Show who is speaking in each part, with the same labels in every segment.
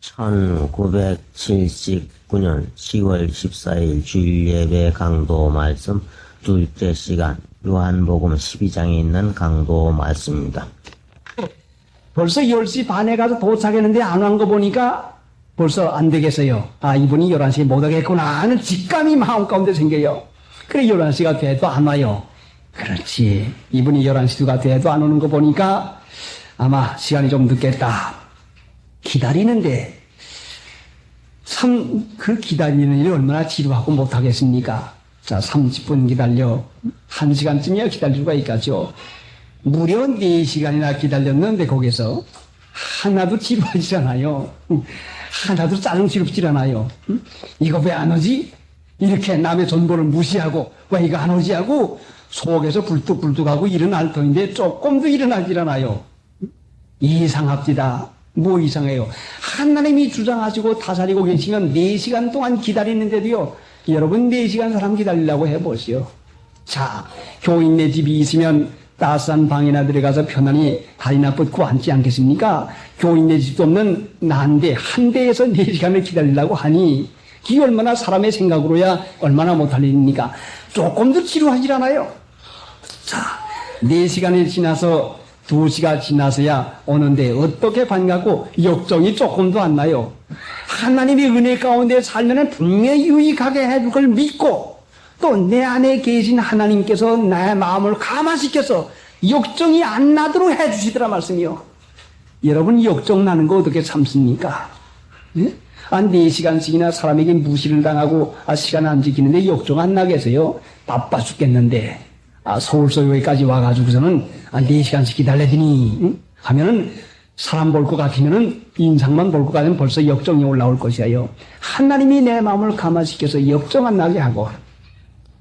Speaker 1: 1979년 10월 14일 주일예배 강도 말씀 둘째 시간 요한복음 12장에 있는 강도 말씀입니다.
Speaker 2: 벌써 10시 반에 가서 도착했는데 안 온 거 보니까 벌써 안 되겠어요. 아, 이분이 11시에 못 오겠구나 하는 직감이 마음 가운데 생겨요. 그래, 11시가 돼도 안 와요. 그렇지. 이분이 11시가 돼도 안 오는 거 보니까 아마 시간이 좀 늦겠다. 기다리는데 참 그 기다리는 일이 얼마나 지루하고 못하겠습니까? 자, 30분 기다려 1시간쯤이야 기다릴 수가 있겠죠. 무려 4시간이나 기다렸는데 거기서 하나도 지루하지 않아요. 하나도 짜증스럽지 않아요. 이거 왜 안 오지? 이렇게 남의 전보를 무시하고 왜 이거 안 오지 하고 속에서 굴뚝굴뚝하고 일어날 터인데 조금도 일어나질 않아요. 이상합니다. 뭐 이상해요? 하나님이 주장하시고 다스리고 계시면 4시간 동안 기다리는데도요, 여러분 4시간 사람 기다리려고 해보시오. 자, 교인네 집이 있으면 따스한 방이나 들어가서 편안히 다리나 뻗고 앉지 않겠습니까? 교인네 집도 없는 난데 한 대에서 4시간을 기다리려고 하니 이게 얼마나 사람의 생각으로야 얼마나 못할 일입니까? 조금도 지루하지 않아요. 자, 4시간이 지나서 2시가 지나서야 오는데 어떻게 반갑고 역정이 조금도 안 나요. 하나님의 은혜 가운데 살면 분명히 유익하게 해줄 걸 믿고 또 내 안에 계신 하나님께서 나의 마음을 감화시켜서 역정이 안 나도록 해주시더라 말씀이요. 여러분 역정 나는 거 어떻게 참습니까? 예? 한 4시간씩이나 사람에게 무시를 당하고 시간 안 지키는데 역정 안 나겠어요? 바빠 죽겠는데 서울서 여기까지 와가지고서는 4시간씩 기다리더니 하면은 사람 볼 것 같으면은 인상만 볼 것 같으면 벌써 역정이 올라올 것이에요. 하나님이 내 마음을 감화시켜서 역정 안 나게 하고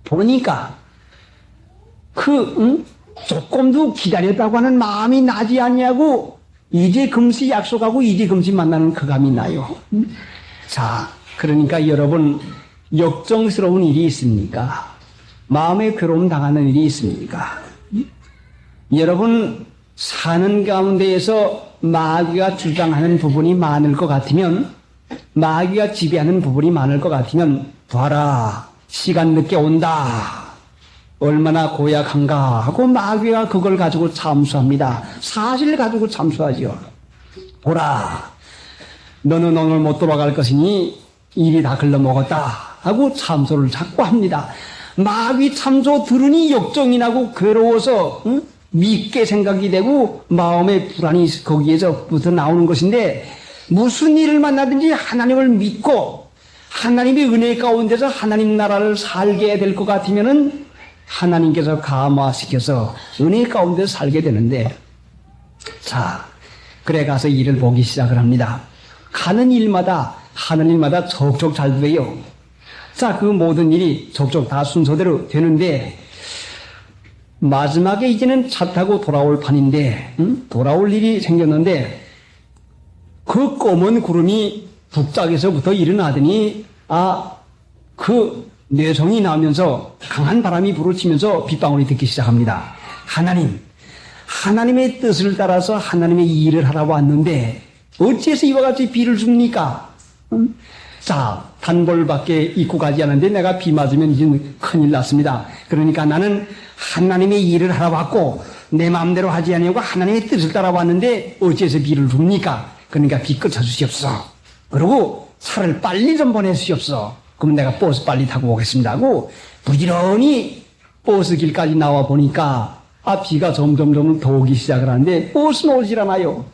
Speaker 2: 보니까 조금도 기다렸다고 하는 마음이 나지 않냐고 이제 금시 약속하고 이제 금시 만나는 그 감이 나요. 자, 그러니까 여러분 역정스러운 일이 있습니까? 마음에 괴로움 당하는 일이 있습니까? 여러분 사는 가운데에서 마귀가 주장하는 부분이 많을 것 같으면, 마귀가 지배하는 부분이 많을 것 같으면 봐라, 시간 늦게 온다, 얼마나 고약한가 하고 마귀가 그걸 가지고 참수합니다. 사실 가지고 참수하지요. 보라, 너는 오늘 못 돌아갈 것이니 일이 다 글러먹었다 하고 참소를 자꾸 합니다. 마귀 참소 들으니 역정이 나고 괴로워서 믿게 생각이 되고 마음의 불안이 거기에서부터 나오는 것인데, 무슨 일을 만나든지 하나님을 믿고 하나님의 은혜 가운데서 하나님 나라를 살게 될 것 같으면은 하나님께서 감화시켜서 은혜 가운데 살게 되는데, 자, 그래 가서 일을 보기 시작을 합니다. 가는 일마다 하는 일마다 척척 잘 돼요. 자, 그 모든 일이 족족 다 순서대로 되는데 마지막에 이제는 차 타고 돌아올 판인데 돌아올 일이 생겼는데 그 검은 구름이 북쪽에서부터 일어나더니 그 뇌성이 나면서 강한 바람이 불어치면서 빗방울이 듣기 시작합니다. 하나님의 뜻을 따라서 하나님의 일을 하러 왔는데 어째서 이와 같이 비를 줍니까? 자, 단벌밖에 입고 가지 않는데 내가 비 맞으면 이제 큰일 났습니다. 그러니까 나는 하나님의 일을 하러 왔고 내 마음대로 하지 아니하고 하나님의 뜻을 따라 왔는데 어째서 비를 줍니까? 그러니까 비 꺼쳐 주시옵소서. 그리고 차를 빨리 좀 보내주시옵소서. 그럼 내가 버스 빨리 타고 오겠습니다 하고 부지런히 버스 길까지 나와 보니까 비가 점점 더 오기 시작을 하는데 버스는 오질 않아요.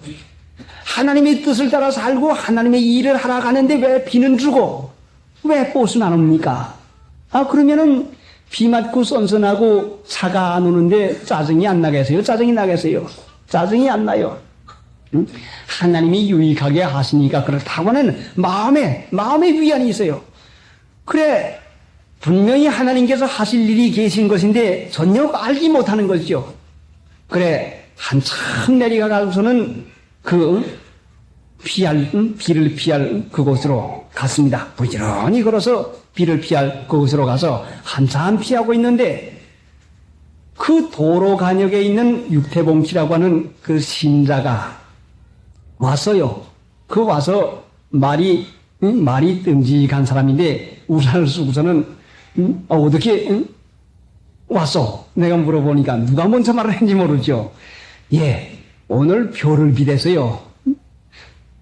Speaker 2: 하나님의 뜻을 따라 살고 하나님의 일을 하러 가는데 왜 비는 주고 왜 버스는 안 옵니까? 그러면은 비 맞고 선선하고 차가 안 오는데 짜증이 안 나겠어요? 짜증이 나겠어요? 짜증이 안 나요. 하나님이 유익하게 하시니까 그렇다고 하는 마음에 위안이 있어요. 그래, 분명히 하나님께서 하실 일이 계신 것인데 전혀 알지 못하는 것이죠. 그래, 한참 내리가 가서는 비를 피할 그곳으로 갔습니다. 부지런히 걸어서 비를 피할 그곳으로 가서 한참 피하고 있는데 그 도로 간역에 있는 육태봉치라고 하는 그 신자가 왔어요. 와서 말이 뜸직한 사람인데 우산을 쓰고서는 어떻게 왔어? 내가 물어보니까 누가 먼저 말을 했는지 모르죠. 예, 오늘 표를 비대서요.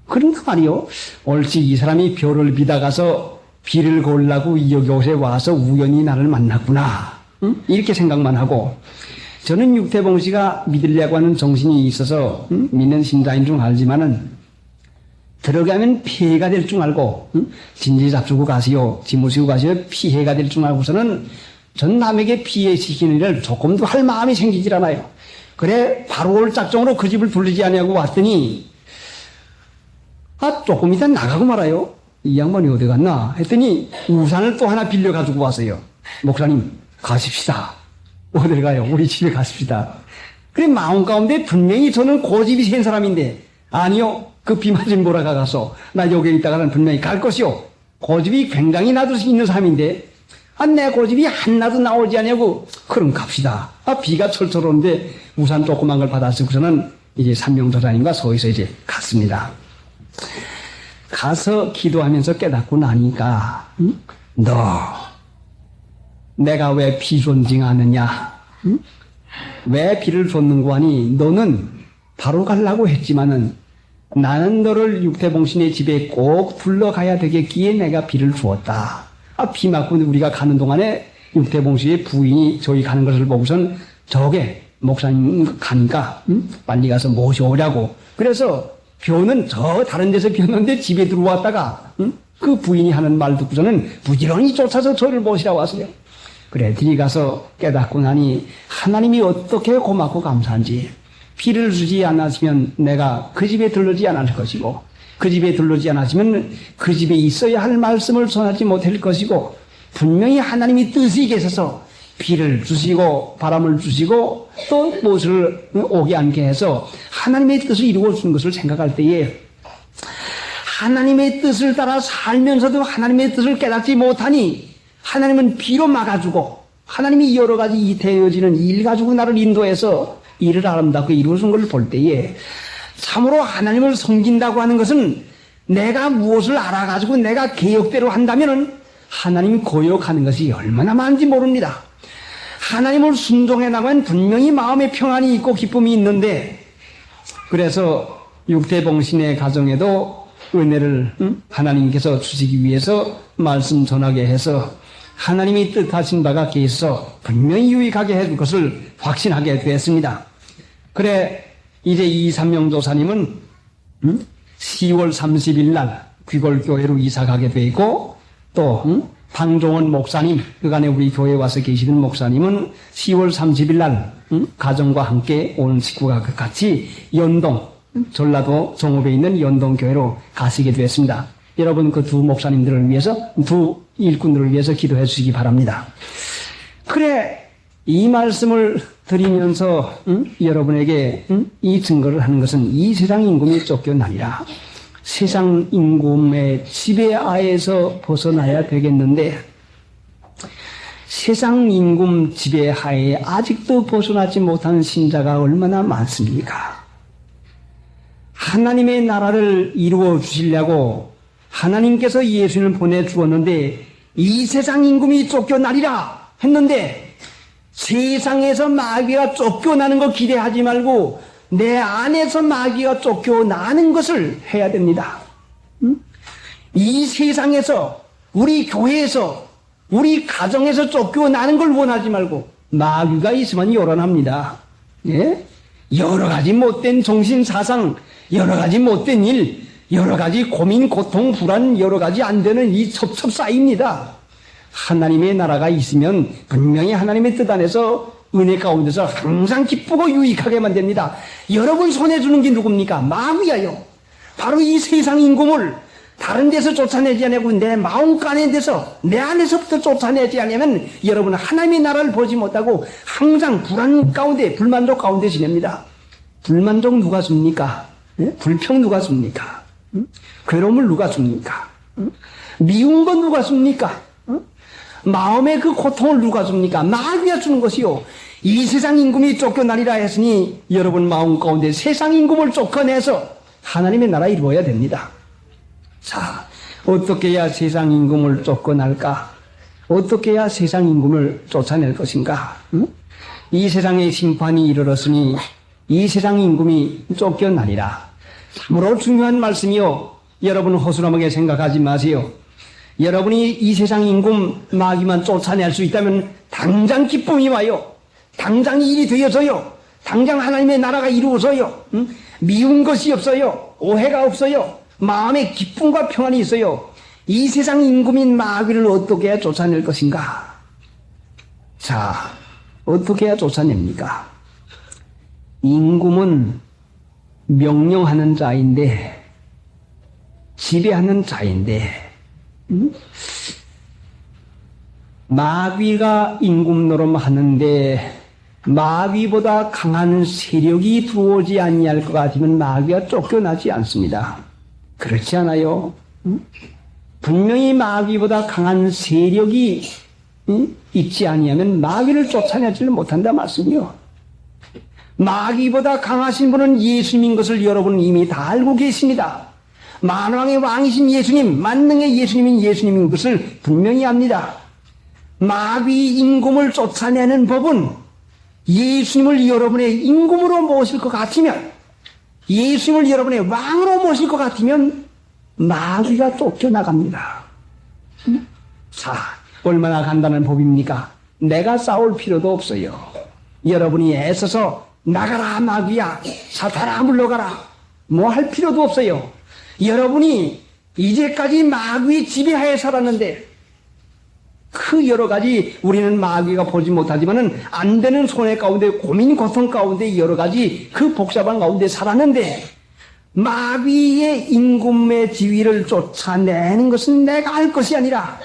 Speaker 2: 그런가 말이요. 옳지, 이 사람이 표를 비다가서 비를 고르려고 이곳에 와서 우연히 나를 만났구나. 이렇게 생각만 하고, 저는 육태봉 씨가 믿으려고 하는 정신이 있어서 믿는 신자인 줄 알지만은 들어가면 피해가 될 줄 알고 진지 잡수고 가시오, 지무시고 가시오, 피해가 될 줄 알고서는 전 남에게 피해시키는 일을 조금도 할 마음이 생기질 않아요. 그래 바로 올 작정으로 그 집을 돌리지 않냐고 왔더니 조금 이따 나가고 말아요. 이 양반이 어디 갔나 했더니 우산을 또 하나 빌려 가지고 왔어요. 목사님 가십시다. 어딜 가요? 우리 집에 가십시다. 그래 마음 가운데 분명히 저는 고집이 센 사람인데 아니요, 그 비 맞은 보라가 가서 나 여기 있다가는 분명히 갈 것이요. 고집이 굉장히 나둘 수 있는 사람인데 내 고집이 하나도 나오지 않냐고. 그럼 갑시다. 비가 철철 오는데 우산 조그만 걸 받아쓰고서는 이제 삼명도사님과 서에서 이제 갔습니다. 가서 기도하면서 깨닫고 나니까 너 내가 왜 비 존징하느냐? 왜 비를 줬는고 하니 너는 바로 가려고 했지만은 나는 너를 육태봉신의 집에 꼭 불러가야 되겠기에 내가 비를 주었다. 비 맞고 우리가 가는 동안에 육태봉신의 부인이 저희 가는 것을 보고선 저게 목사님 가니까 빨리 가서 모셔오라고. 그래서 벼는 저 다른 데서 벼는데 집에 들어왔다가 그 부인이 하는 말 듣고서는 부지런히 쫓아서 저를 모시라고 왔어요. 그래 들이가서 깨닫고 나니 하나님이 어떻게 고맙고 감사한지. 비를 주지 않았으면 내가 그 집에 들르지 않을 것이고 그 집에 들르지 않았으면 그 집에 있어야 할 말씀을 전하지 못할 것이고 분명히 하나님이 뜻이 계셔서 비를 주시고 바람을 주시고 또 무엇을 오게 않게 해서 하나님의 뜻을 이루어 주는 것을 생각할 때에 하나님의 뜻을 따라 살면서도 하나님의 뜻을 깨닫지 못하니 하나님은 비로 막아주고 하나님이 여러 가지 이태어지는 일 가지고 나를 인도해서 일을 아름답게 이루어준 걸 볼 때에 참으로 하나님을 섬긴다고 하는 것은 내가 무엇을 알아가지고 내가 계획대로 한다면은 하나님이 고역하는 것이 얼마나 많은지 모릅니다. 하나님을 순종해 나가면 분명히 마음에 평안이 있고 기쁨이 있는데 그래서 육태봉신의 가정에도 은혜를 하나님께서 주시기 위해서 말씀 전하게 해서 하나님이 뜻하신 바가 계셔서 분명히 유익하게 해줄 것을 확신하게 됐습니다. 그래 이제 이삼명도사님은 10월 30일 날 귀골교회로 이사가게 되고 또 방종원 목사님 그간에 우리 교회에 와서 계시는 목사님은 10월 30일 날 가정과 함께 온 식구가 같이 연동 전라도 종업에 있는 연동교회로 가시게 되었습니다. 여러분 그 두 목사님들을 위해서 두 일꾼들을 위해서 기도해 주시기 바랍니다. 그래 이 말씀을 드리면서 여러분에게 이 증거를 하는 것은 이 세상 임금이 쫓겨나니라. 세상 임금의 지배하에서 벗어나야 되겠는데 세상 임금 지배하에 아직도 벗어나지 못한 신자가 얼마나 많습니까? 하나님의 나라를 이루어 주시려고 하나님께서 예수님을 보내주었는데 이 세상 임금이 쫓겨나리라 했는데 세상에서 마귀가 쫓겨나는 거 기대하지 말고 내 안에서 마귀가 쫓겨나는 것을 해야 됩니다. 이 세상에서 우리 교회에서 우리 가정에서 쫓겨나는 걸 원하지 말고 마귀가 있으면 요란합니다. 예? 여러 가지 못된 정신사상 여러 가지 못된 일 여러 가지 고민 고통 불안 여러 가지 안 되는 이 첩첩 쌓입니다. 하나님의 나라가 있으면 분명히 하나님의 뜻 안에서 은혜 가운데서 항상 기쁘고 유익하게만 됩니다. 여러분 손에 주는 게 누굽니까? 마귀야요. 바로 이 세상 임금을 다른 데서 쫓아내지 않고 내 마음간에 데서 내 안에서부터 쫓아내지 않으면 여러분은 하나님의 나라를 보지 못하고 항상 불안 가운데 불만족 가운데 지냅니다. 불만족 누가 줍니까? 불평 누가 줍니까? 괴로움을 누가 줍니까? 미운 건 누가 줍니까? 마음의 그 고통을 누가 줍니까? 마귀가 주는 것이요. 이 세상 임금이 쫓겨나리라 했으니 여러분 마음 가운데 세상 임금을 쫓아내서 하나님의 나라 이루어야 됩니다. 자, 어떻게 해야 세상 임금을 쫓겨날까? 어떻게 해야 세상 임금을 쫓아낼 것인가? 응? 이 세상의 심판이 이르렀으니 이 세상 임금이 쫓겨나리라. 참으로 중요한 말씀이요. 여러분 허술함하게 생각하지 마세요. 여러분이 이 세상 임금 마귀만 쫓아낼 수 있다면 당장 기쁨이 와요. 당장 일이 되어져요. 당장 하나님의 나라가 이루어져요. 응? 미운 것이 없어요. 오해가 없어요. 마음에 기쁨과 평안이 있어요. 이 세상 임금인 마귀를 어떻게 해야 쫓아낼 것인가? 자, 어떻게 해야 쫓아냅니까? 임금은 명령하는 자인데, 지배하는 자인데, 마귀가 임금 노름하는데 마귀보다 강한 세력이 들어오지 아니할 것 같으면 마귀가 쫓겨나지 않습니다. 그렇지 않아요? 분명히 마귀보다 강한 세력이 있지 아니하면 마귀를 쫓아내지를 못한다 말씀이요. 마귀보다 강하신 분은 예수님인 것을 여러분은 이미 다 알고 계십니다. 만왕의 왕이신 예수님, 만능의 예수님인 예수님인 것을 분명히 압니다. 마귀 임금을 쫓아내는 법은 예수님을 여러분의 임금으로 모실 것 같으면, 예수님을 여러분의 왕으로 모실 것 같으면 마귀가 쫓겨나갑니다. 자, 얼마나 간단한 법입니까? 내가 싸울 필요도 없어요. 여러분이 애써서 나가라 마귀야, 사탄아 물러가라, 뭐 할 필요도 없어요. 여러분이 이제까지 마귀의 지배하에 살았는데 그 여러 가지 우리는 마귀가 보지 못하지만은 안 되는 손해 가운데, 고민 고통 가운데 여러 가지 그 복잡한 가운데 살았는데 마귀의 임금의 지위를 쫓아내는 것은 내가 할 것이 아니라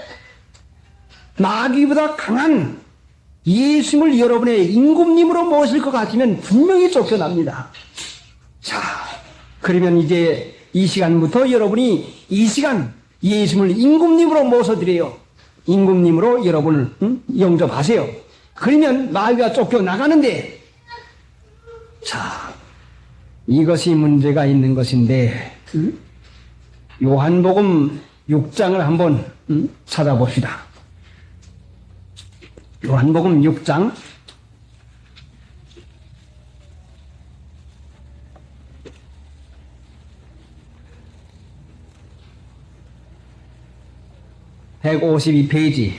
Speaker 2: 마귀보다 강한 예수님을 여러분의 임금님으로 모실 것 같으면 분명히 쫓겨납니다. 자, 그러면 이제 이 시간부터 여러분이 이 시간 예수님을 임금님으로 모셔드려요. 임금님으로 여러분을 영접하세요. 그러면 마귀가 쫓겨나가는데, 자, 이것이 문제가 있는 것인데 요한복음 6장을 한번 찾아봅시다. 요한복음 6장 152페이지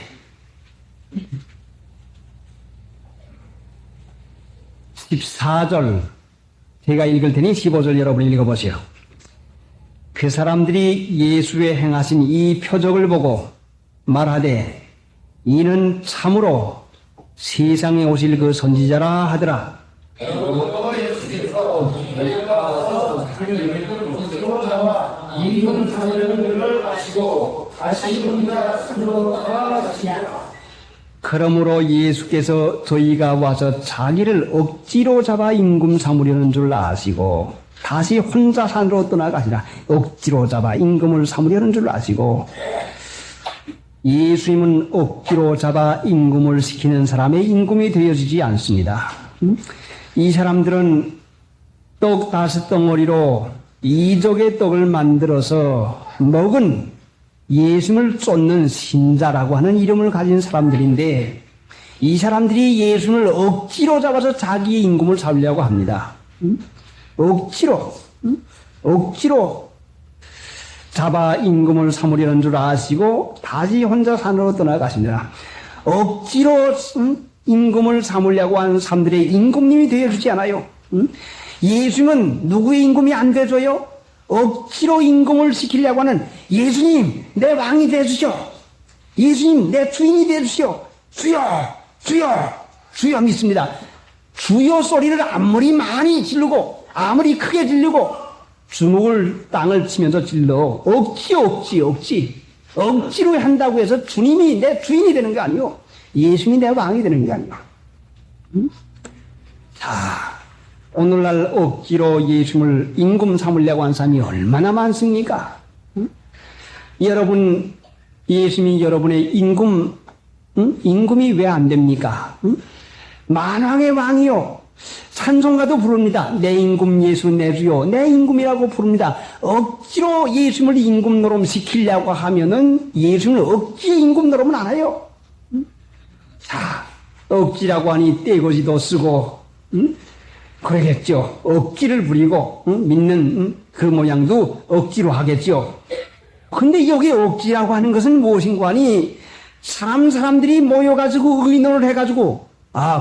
Speaker 2: 14절 제가 읽을 테니 15절 여러분이 읽어보세요. 그 사람들이 예수의 행하신 이 표적을 보고 말하되 이는 참으로 세상에 오실 그 선지자라 하더라. 그러므로 예수께서 저희가 와서 자기를 억지로 잡아 임금 삼으려는 줄 아시고 다시 혼자 산으로 떠나가시라. 억지로 잡아 임금을 삼으려는 줄 아시고, 예수님은 억지로 잡아 임금을 시키는 사람의 임금이 되어지지 않습니다. 이 사람들은 떡 5덩어리로 이족의 떡을 만들어서 먹은 예수님을 쫓는 신자라고 하는 이름을 가진 사람들인데, 이 사람들이 예수님을 억지로 잡아서 자기의 임금을 삼으려고 합니다. 억지로 잡아 임금을 삼으려는 줄 아시고 다시 혼자 산으로 떠나가십니다. 억지로 임금을 삼으려고 하는 사람들의 임금님이 되어주지 않아요. 예수님은 누구의 임금이 안 되줘요? 억지로 임금을 시키려고 하는 예수님 내 왕이 되어주시오. 예수님 내 주인이 되어주시오. 주여 주여 주여 믿습니다. 주여 소리를 아무리 많이 지르고 아무리 크게 지르고 주먹을 땅을 치면서 질러 억지로 한다고 해서 주님이 내 주인이 되는 게 아니요, 예수님이 내 왕이 되는 게 아니요. 자, 오늘날 억지로 예수님을 임금 삼으려고 하는 사람이 얼마나 많습니까? 여러분, 예수님이 여러분의 임금이 왜 안 됩니까? 만왕의 왕이요, 찬송가도 부릅니다. 내 임금 예수 내 주요 내 임금이라고 부릅니다. 억지로 예수님을 임금 노름 시키려고 하면은 예수님을 억지로 임금 노름은 안 해요. 자, 억지라고 하니 떼거지도 쓰고 그러겠죠. 억지를 부리고 믿는 그 모양도 억지로 하겠죠. 근데 여기 억지라고 하는 것은 무엇인가 하니 사람들이 모여가지고 의논을 해가지고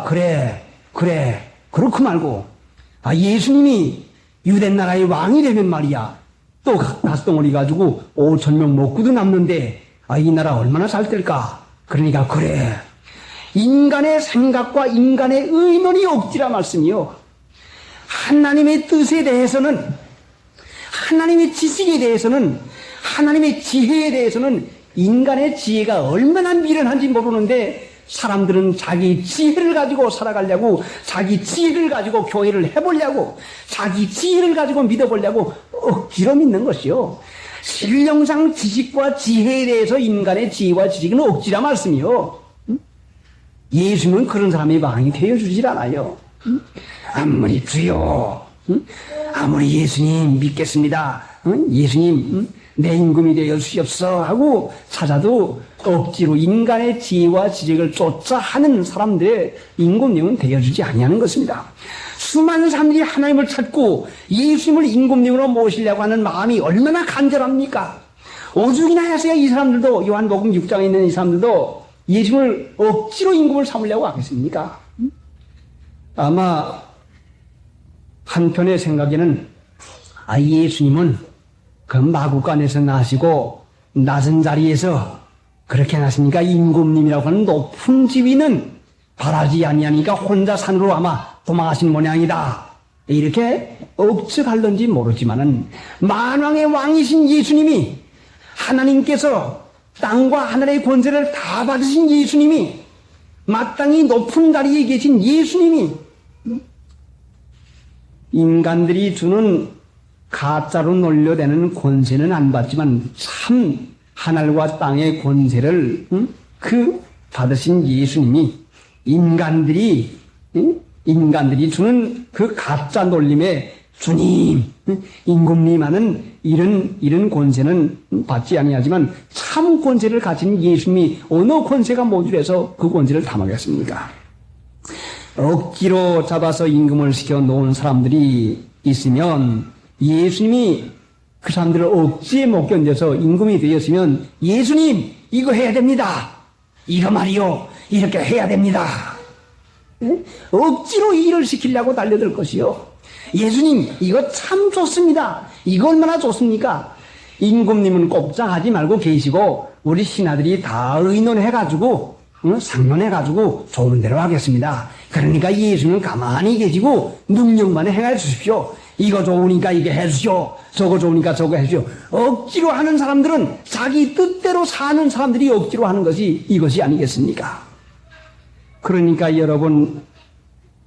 Speaker 2: 그래 그렇고 말고 예수님이 유대 나라의 왕이 되면 말이야 또 가스덩어리 가지고 5,000명 먹고도 남는데 이 나라 얼마나 잘 될까. 그러니까 그래 인간의 생각과 인간의 의논이 억지라 말씀이요. 하나님의 뜻에 대해서는 하나님의 지식에 대해서는 하나님의 지혜에 대해서는 인간의 지혜가 얼마나 미련한지 모르는데 사람들은 자기 지혜를 가지고 살아가려고 자기 지혜를 가지고 교회를 해보려고 자기 지혜를 가지고 믿어보려고 억지로 믿는 것이요. 신령상 지식과 지혜에 대해서 인간의 지혜와 지식은 억지라 말씀이요. 예수는 그런 사람이 왕이 되어주질 않아요. 아무리 주여 아무리 예수님 믿겠습니다. 예수님 내 임금이 되어 주시옵소 하고 찾아도 억지로 인간의 지혜와 지식을 쫓아 하는 사람들의 임금님은 되어주지 아니하는 것입니다. 수많은 사람들이 하나님을 찾고 예수님을 임금님으로 모시려고 하는 마음이 얼마나 간절합니까? 오죽이나 해서야 이 사람들도 요한복음 6장에 있는 이 사람들도 예수님을 억지로 임금을 삼으려고 하겠습니까? 아마 한편의 생각에는 예수님은 그 마구간에서 나시고 낮은 자리에서 그렇게 나시니까 임금님이라고 하는 높은 지위는 바라지 아니하니까 혼자 산으로 아마 도망하신 모양이다. 이렇게 억측할런지 모르지만은 만왕의 왕이신 예수님이 하나님께서 땅과 하늘의 권세를 다 받으신 예수님이 마땅히 높은 자리에 계신 예수님이 인간들이 주는 가짜로 놀려대는 권세는 안 받지만 참 하늘과 땅의 권세를 그 받으신 예수님이 인간들이 주는 그 가짜 놀림에 주님, 임금님 하는 이런 권세는 받지 아니하지만 참 권세를 가진 예수님이 어느 권세가 모자라서 그 권세를 탐하겠습니까? 억지로 잡아서 임금을 시켜 놓은 사람들이 있으면 예수님이 그 사람들을 억지에 못 견뎌서 임금이 되었으면 예수님 이거 해야 됩니다. 이거 말이요. 이렇게 해야 됩니다. 억지로 일을 시키려고 달려들 것이요. 예수님 이거 참 좋습니다. 이거 얼마나 좋습니까? 임금님은 꼼짝하지 말고 계시고 우리 신하들이 다 의논해가지고 상론해가지고 좋은 대로 하겠습니다. 그러니까 예수님은 가만히 계시고 능력만 행해 주십시오. 이거 좋으니까 이게 해주시오. 저거 좋으니까 저거 해주시오. 억지로 하는 사람들은 자기 뜻대로 사는 사람들이 억지로 하는 것이 이것이 아니겠습니까? 그러니까 여러분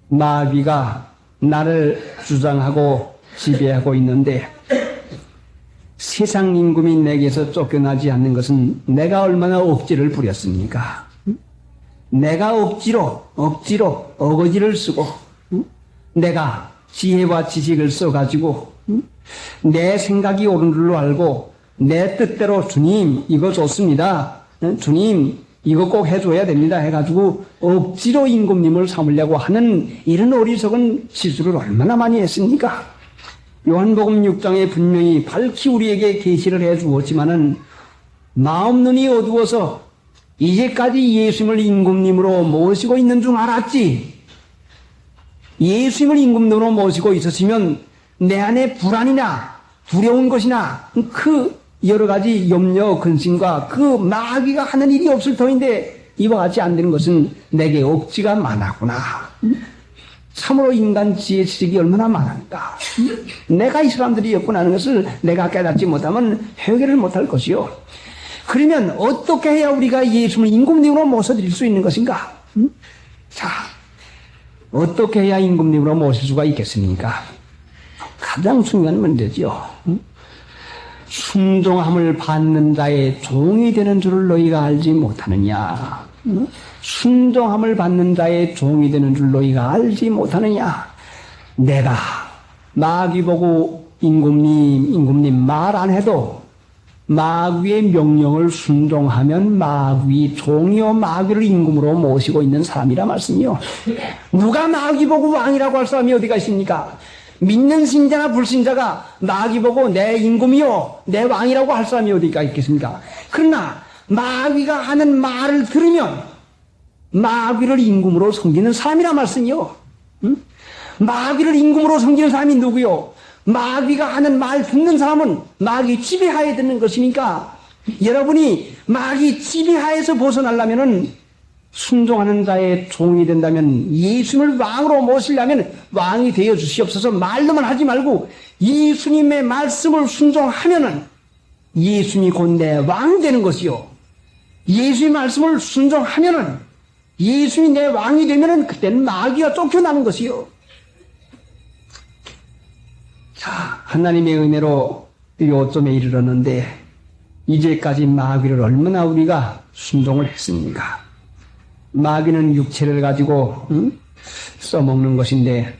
Speaker 2: 마귀가 나를 주장하고 지배하고 있는데 세상 임금이 내게서 쫓겨나지 않는 것은 내가 얼마나 억지를 부렸습니까? 내가 억지로 어거지를 쓰고 내가 지혜와 지식을 써가지고 내 생각이 옳은 줄로 알고 내 뜻대로 주님 이거 좋습니다. 주님 이거 꼭 해줘야 됩니다 해가지고 억지로 임금님을 삼으려고 하는 이런 어리석은 실수를 얼마나 많이 했습니까? 요한복음 6장에 분명히 밝히 우리에게 계시를 해주었지만은 마음 눈이 어두워서 이제까지 예수님을 임금님으로 모시고 있는 중 알았지. 예수님을 임금님으로 모시고 있었으면 내 안에 불안이나 두려운 것이나 그 여러 가지 염려, 근심과 그 마귀가 하는 일이 없을 터인데 이와 같이 안 되는 것은 내게 억지가 많았구나. 참으로 인간 지혜 지식이 얼마나 많은가. 내가 이 사람들이 엮고나는 것을 내가 깨닫지 못하면 해결을 못할 것이요. 그러면 어떻게 해야 우리가 예수님을 임금님으로 모셔드릴 수 있는 것인가? 자, 어떻게 해야 임금님으로 모실 수가 있겠습니까? 가장 중요한 문제죠. 순종함을 받는 자의 종이 되는 줄을 너희가 알지 못하느냐. 순종함을 받는 자의 종이 되는 줄 너희가 알지 못하느냐. 내가 마귀 보고 임금님 말 안 해도 마귀의 명령을 순종하면 마귀 종이요 마귀를 임금으로 모시고 있는 사람이라 말씀이요. 누가 마귀 보고 왕이라고 할 사람이 어디가 있습니까? 믿는 신자나 불신자가 마귀 보고 내 임금이요 내 왕이라고 할 사람이 어디가 있겠습니까? 그러나 마귀가 하는 말을 들으면 마귀를 임금으로 섬기는 사람이라 말씀이요. 마귀를 임금으로 섬기는 사람이 누구요? 마귀가 하는 말 듣는 사람은 마귀 지배하에 듣는 것이니까 여러분이 마귀 지배하에서 벗어나려면은 순종하는 자의 종이 된다면 예수님을 왕으로 모시려면 왕이 되어 주시옵소서 말로만 하지 말고 예수님의 말씀을 순종하면은 예수님이 곧 내 왕이 되는 것이요. 예수님의 말씀을 순종하면은 예수님이 내 왕이 되면은 그때는 마귀가 쫓겨나는 것이요. 자, 하나님의 은혜로 요점에 이르렀는데 이제까지 마귀를 얼마나 우리가 순종을 했습니까? 마귀는 육체를 가지고 써먹는 것인데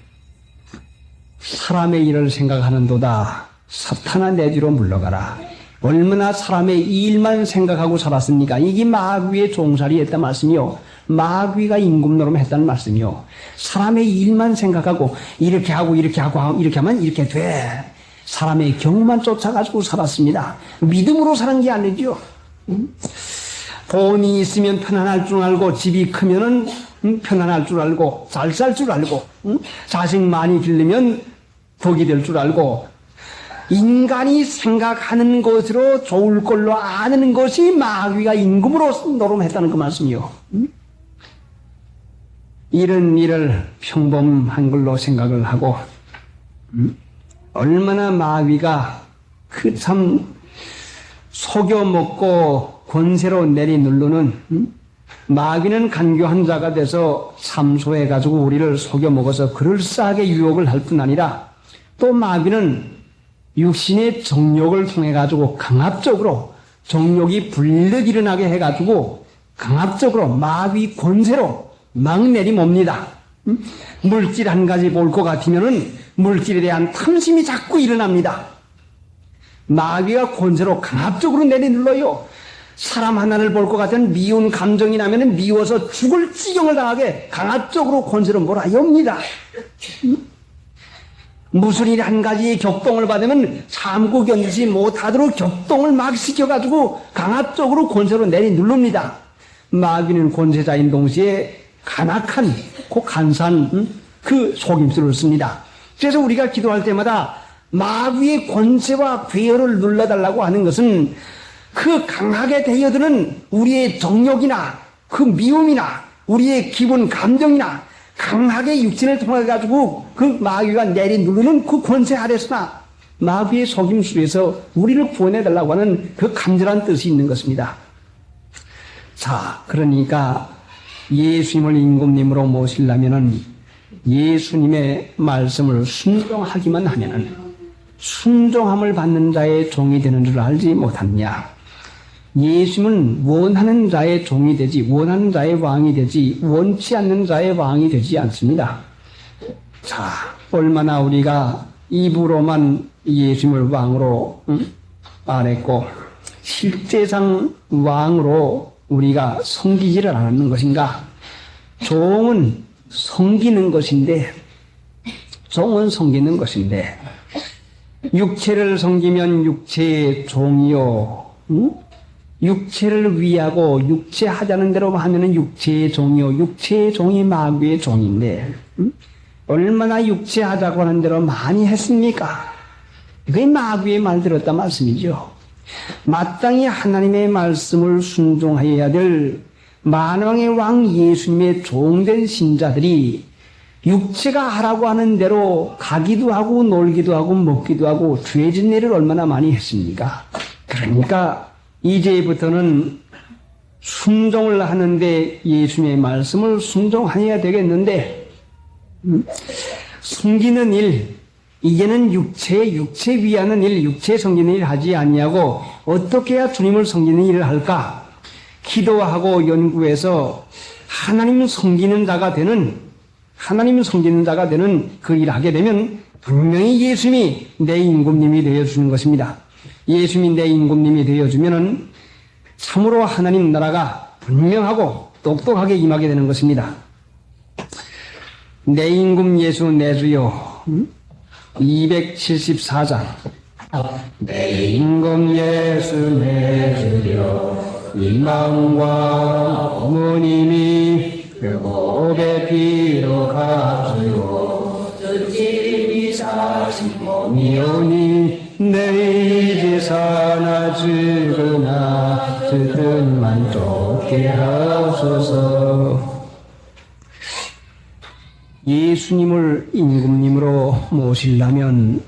Speaker 2: 사람의 일을 생각하는도다. 사탄아 내 뒤로 물러가라. 얼마나 사람의 일만 생각하고 살았습니까? 이게 마귀의 종살이했단 말씀이요. 마귀가 임금 노릇했다는 말씀이요. 사람의 일만 생각하고 이렇게 하고 이렇게 하고 이렇게 하면 이렇게 돼. 사람의 경우만 쫓아가지고 살았습니다. 믿음으로 사는 게 아니죠. 돈이 있으면 편안할 줄 알고 집이 크면은 편안할 줄 알고 잘 살 줄 알고 자식 많이 길르면 덕이 될 줄 알고 인간이 생각하는 것으로 좋을 걸로 아는 것이 마귀가 임금으로 노름했다는 그 말씀이요. 이런 일을 평범한 걸로 생각을 하고 얼마나 마귀가 그 참 속여먹고 권세로 내리누르는 마귀는 간교한 자가 돼서 참소해가지고 우리를 속여먹어서 그럴싸하게 유혹을 할 뿐 아니라 또 마귀는 육신의 정욕을 통해가지고 강압적으로 정욕이 불력 일어나게 해가지고 강압적으로 마귀 권세로 막 내리멉니다. 물질 한 가지 볼 것 같으면은 물질에 대한 탐심이 자꾸 일어납니다. 마귀가 권세로 강압적으로 내리눌러요. 사람 하나를 볼 것 같으면 미운 감정이 나면은 미워서 죽을 지경을 당하게 강압적으로 권세로 몰아옵니다. 무슨 일 한 가지의 격동을 받으면 참고 견디지 못하도록 격동을 막 시켜가지고 강압적으로 권세로 내리누릅니다. 마귀는 권세자인 동시에 간악한, 간사한 그 속임수를 씁니다. 그래서 우리가 기도할 때마다 마귀의 권세와 괴어를 눌러달라고 하는 것은 그 강하게 대여드는 우리의 정욕이나 그 미움이나 우리의 기분 감정이나 강하게 육신을 통해 가지고 그 마귀가 내리누르는 그 권세 아래서나 마귀의 속임수에서 우리를 구원해달라고 하는 그 간절한 뜻이 있는 것입니다. 자, 그러니까 예수님을 임금님으로 모시려면은 예수님의 말씀을 순종하기만 하면은 순종함을 받는 자의 종이 되는 줄 알지 못하느냐. 예수님은 원하는 자의 종이 되지 원하는 자의 왕이 되지 원치 않는 자의 왕이 되지 않습니다. 자, 얼마나 우리가 입으로만 예수님을 왕으로 말했고 실제상 왕으로 우리가 섬기지를 않는 것인가? 종은 섬기는 것인데 육체를 섬기면 육체의 종이요. 육체를 위하고 육체 하자는 대로 하면은 육체의 종이요. 육체의 종이 마귀의 종인데 얼마나 육체 하자고 하는 대로 많이 했습니까? 그게 마귀의 말 들었단 말씀이죠. 마땅히 하나님의 말씀을 순종하여야 될 만왕의 왕 예수님의 종된 신자들이 육체가 하라고 하는 대로 가기도 하고 놀기도 하고 먹기도 하고 죄진 일을 얼마나 많이 했습니까? 그러니까 이제부터는 순종을 하는데 예수님의 말씀을 순종해야 되겠는데 숨기는 일, 이제는 육체 위하는 일, 육체 섬기는 일 하지 아니하고 어떻게 해야 주님을 섬기는 일을 할까? 기도하고 연구해서 하나님 섬기는 자가 되는 그 일을 하게 되면 분명히 예수님이 내 임금님이 되어주는 것입니다. 예수님이 내 임금님이 되어주면은 참으로 하나님 나라가 분명하고 똑똑하게 임하게 되는 것입니다. 내 임금 예수 내 주여 274장 내 임금 예수 내 주여 임마음과 어머님이 벽업의 피로 값으로 뜻이 사신 몸이오니 내 이제 사나 죽으나 뜻만 쫓게 하소서. 예수님을 임금님으로 모시려면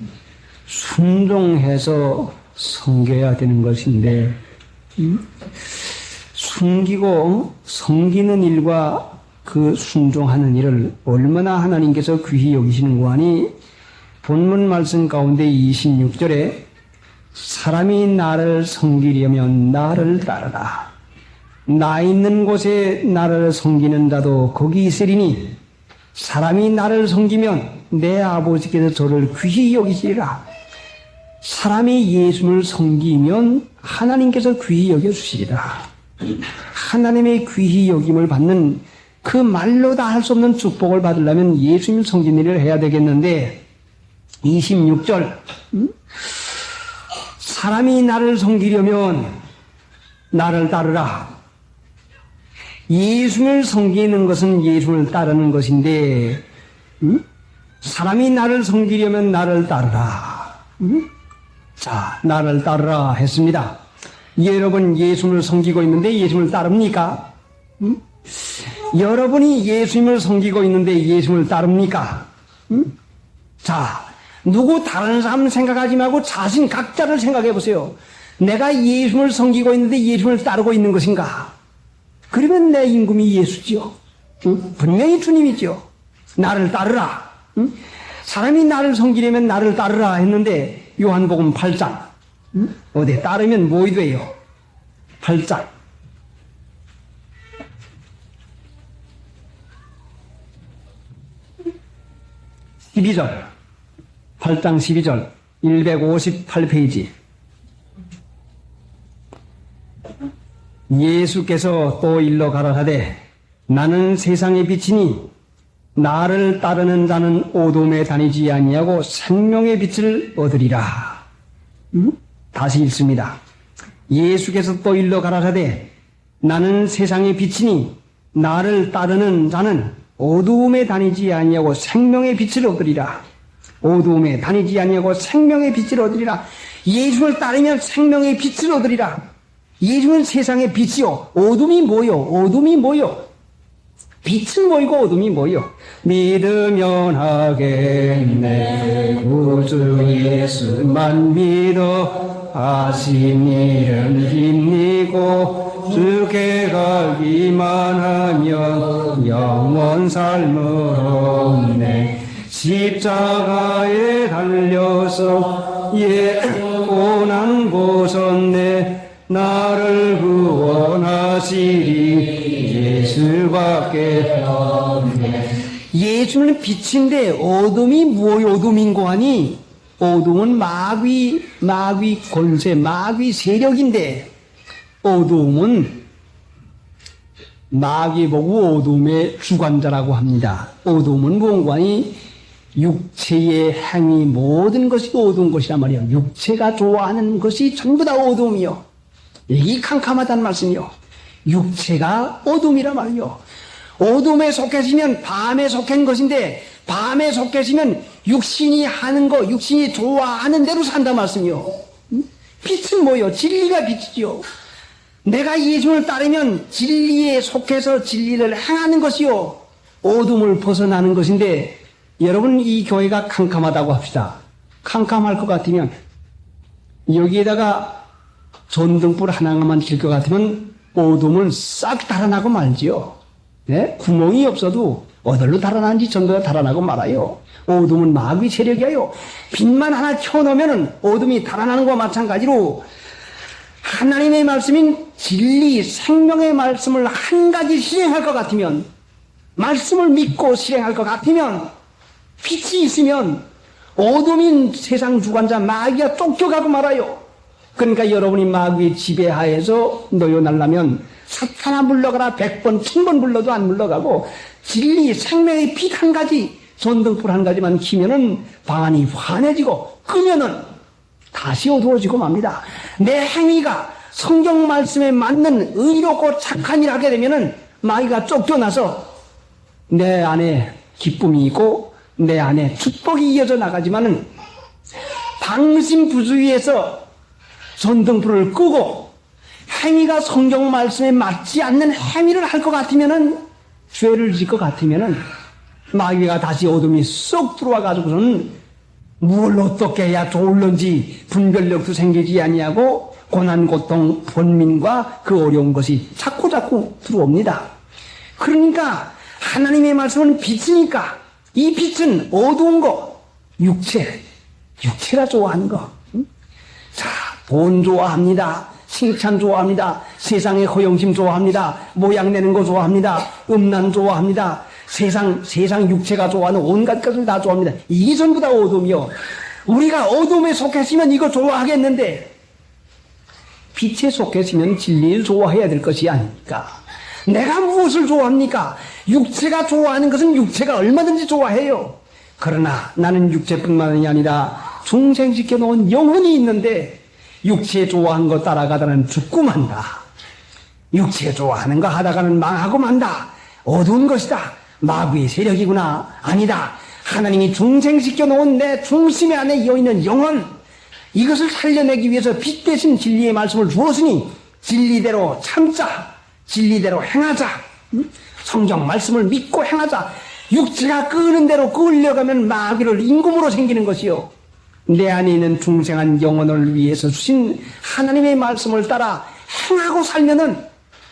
Speaker 2: 순종해서 섬겨야 되는 것인데 숨기고 섬기는 일과 그 순종하는 일을 얼마나 하나님께서 귀히 여기시는고 하니 본문 말씀 가운데 26절에 사람이 나를 섬기려면 나를 따르라. 나 있는 곳에 나를 섬기는 자도 거기 있으리니 사람이 나를 섬기면 내 아버지께서 저를 귀히 여기시리라. 사람이 예수를 섬기면 하나님께서 귀히 여겨주시리라. 하나님의 귀히 여김을 받는 그 말로 다 할 수 없는 축복을 받으려면 예수님을 섬기는 일을 해야 되겠는데 26절 사람이 나를 섬기려면 나를 따르라. 예수를 섬기는 것은 예수를 따르는 것인데 사람이 나를 섬기려면 나를 따르라. 자, 나를 따르라 했습니다. 여러분 예수를 섬기고 있는데 예수를 따릅니까? 여러분이 예수님을 섬기고 있는데 예수님을 따릅니까? 자, 누구 다른 사람 생각하지 말고 자신 각자를 생각해 보세요. 내가 예수님을 섬기고 있는데 예수님을 따르고 있는 것인가? 그러면 내 임금이 예수지요. 분명히 주님이지요. 나를 따르라. 사람이 나를 섬기려면 나를 따르라 했는데 요한복음 8장 어디 따르면 뭐 돼요? 8장 12절 8장 12절 158페이지 예수께서 또 일러 가라사대 나는 세상의 빛이니 나를 따르는 자는 어둠에 다니지 아니하고 생명의 빛을 얻으리라. 다시 읽습니다. 예수께서 또 일러 가라사대 나는 세상의 빛이니 나를 따르는 자는 어두움에 다니지 아니하고 생명의 빛을 얻으리라. 어두움에 다니지 아니하고 생명의 빛을 얻으리라. 예수를 따르면 생명의 빛을 얻으리라. 예수는 세상의 빛이요. 어둠이 뭐요? 어둠이 뭐요? 빛은 뭐이고 어둠이 뭐요? 믿으면 하겠네. 구주 예수만 믿어 하신 일은 힘이고 주께 가기만 하면 영원 삶을 얻네. 십자가에 달려서 고난 보셨네. 나를 구원하시리 예수밖에 없네. 예수는 빛인데 어둠이 뭐의 어둠인고 하니 어둠은 마귀 권세, 마귀 세력인데 어둠은 마귀 보고 어둠의 주관자라고 합니다. 어둠은 뭔가 하니 육체의 행위 모든 것이 어두운 것이란 말이에요. 육체가 좋아하는 것이 전부 다 어둠이요. 이 캄캄하다는 말씀이요. 육체가 어둠이란 말이요. 어둠에 속해지면 밤에 속한 것인데 밤에 속해지면 육신이 하는 거, 육신이 좋아하는 대로 산다 말씀이요. 빛은 뭐요? 진리가 빛이죠. 내가 예수를 따르면 진리에 속해서 진리를 행하는 것이요. 어둠을 벗어나는 것인데 여러분 이 교회가 캄캄하다고 합시다. 캄캄할 것 같으면 여기에다가 전등불 하나만 킬 것 같으면 어둠은 싹 달아나고 말지요. 네? 구멍이 없어도 어디로 달아나는지 전부 다 달아나고 말아요. 어둠은 마귀 세력이에요. 빛만 하나 켜놓으면 어둠이 달아나는 것과 마찬가지로 하나님의 말씀인 진리, 생명의 말씀을 한 가지 실행할 것 같으면, 말씀을 믿고 실행할 것 같으면, 빛이 있으면 어둠인 세상 주관자 마귀가 쫓겨가고 말아요. 그러니까 여러분이 마귀의 지배하에서 놓여나려면 사탄아 물러가라 100번, 1000번 불러도 안 물러가고 진리, 생명의 빛 한 가지, 전등불 한 가지만 키면은 방안이 환해지고 끄면은 다시 어두워지고 맙니다. 내 행위가 성경 말씀에 맞는 의롭고 착한 일을 하게 되면은 마귀가 쫓겨나서 내 안에 기쁨이 있고 내 안에 축복이 이어져 나가지만은 방심부주의에서 전등불을 끄고 행위가 성경 말씀에 맞지 않는 행위를 할 것 같으면은 죄를 질 것 같으면은 마귀가 다시 어둠이 쏙 들어와 가지고서는 뭘 어떻게 해야 좋을런지 분별력도 생기지 아니하고 고난, 고통, 번민과 그 어려운 것이 자꾸 들어옵니다. 그러니까 하나님의 말씀은 빛이니까 이 빛은 어두운 거, 육체라 좋아하는 거. 자, 돈 좋아합니다. 칭찬 좋아합니다. 세상의 허영심 좋아합니다. 모양 내는 거 좋아합니다. 음란 좋아합니다. 세상 육체가 좋아하는 온갖 것을 다 좋아합니다. 이게 전부 다 어둠이요. 우리가 어둠에 속했으면 이거 좋아하겠는데 빛에 속했으면 진리를 좋아해야 될 것이 아닙니까? 내가 무엇을 좋아합니까? 육체가 좋아하는 것은 육체가 얼마든지 좋아해요. 그러나 나는 육체뿐만이 아니라 중생시켜 놓은 영혼이 있는데 육체 좋아하는 거 따라가다는 죽고 만다. 육체 좋아하는 거 하다가는 망하고 만다. 어두운 것이다. 마귀의 세력이구나. 아니다. 하나님이 중생시켜 놓은 내 중심 안에 이어있는 영혼, 이것을 살려내기 위해서 빛 대신 진리의 말씀을 주었으니 진리대로 참자. 진리대로 행하자. 성경 말씀을 믿고 행하자. 육체가 끄는 대로 끌려가면 마귀를 임금으로 생기는 것이요. 내 안에 있는 중생한 영혼을 위해서 주신 하나님의 말씀을 따라 행하고 살면은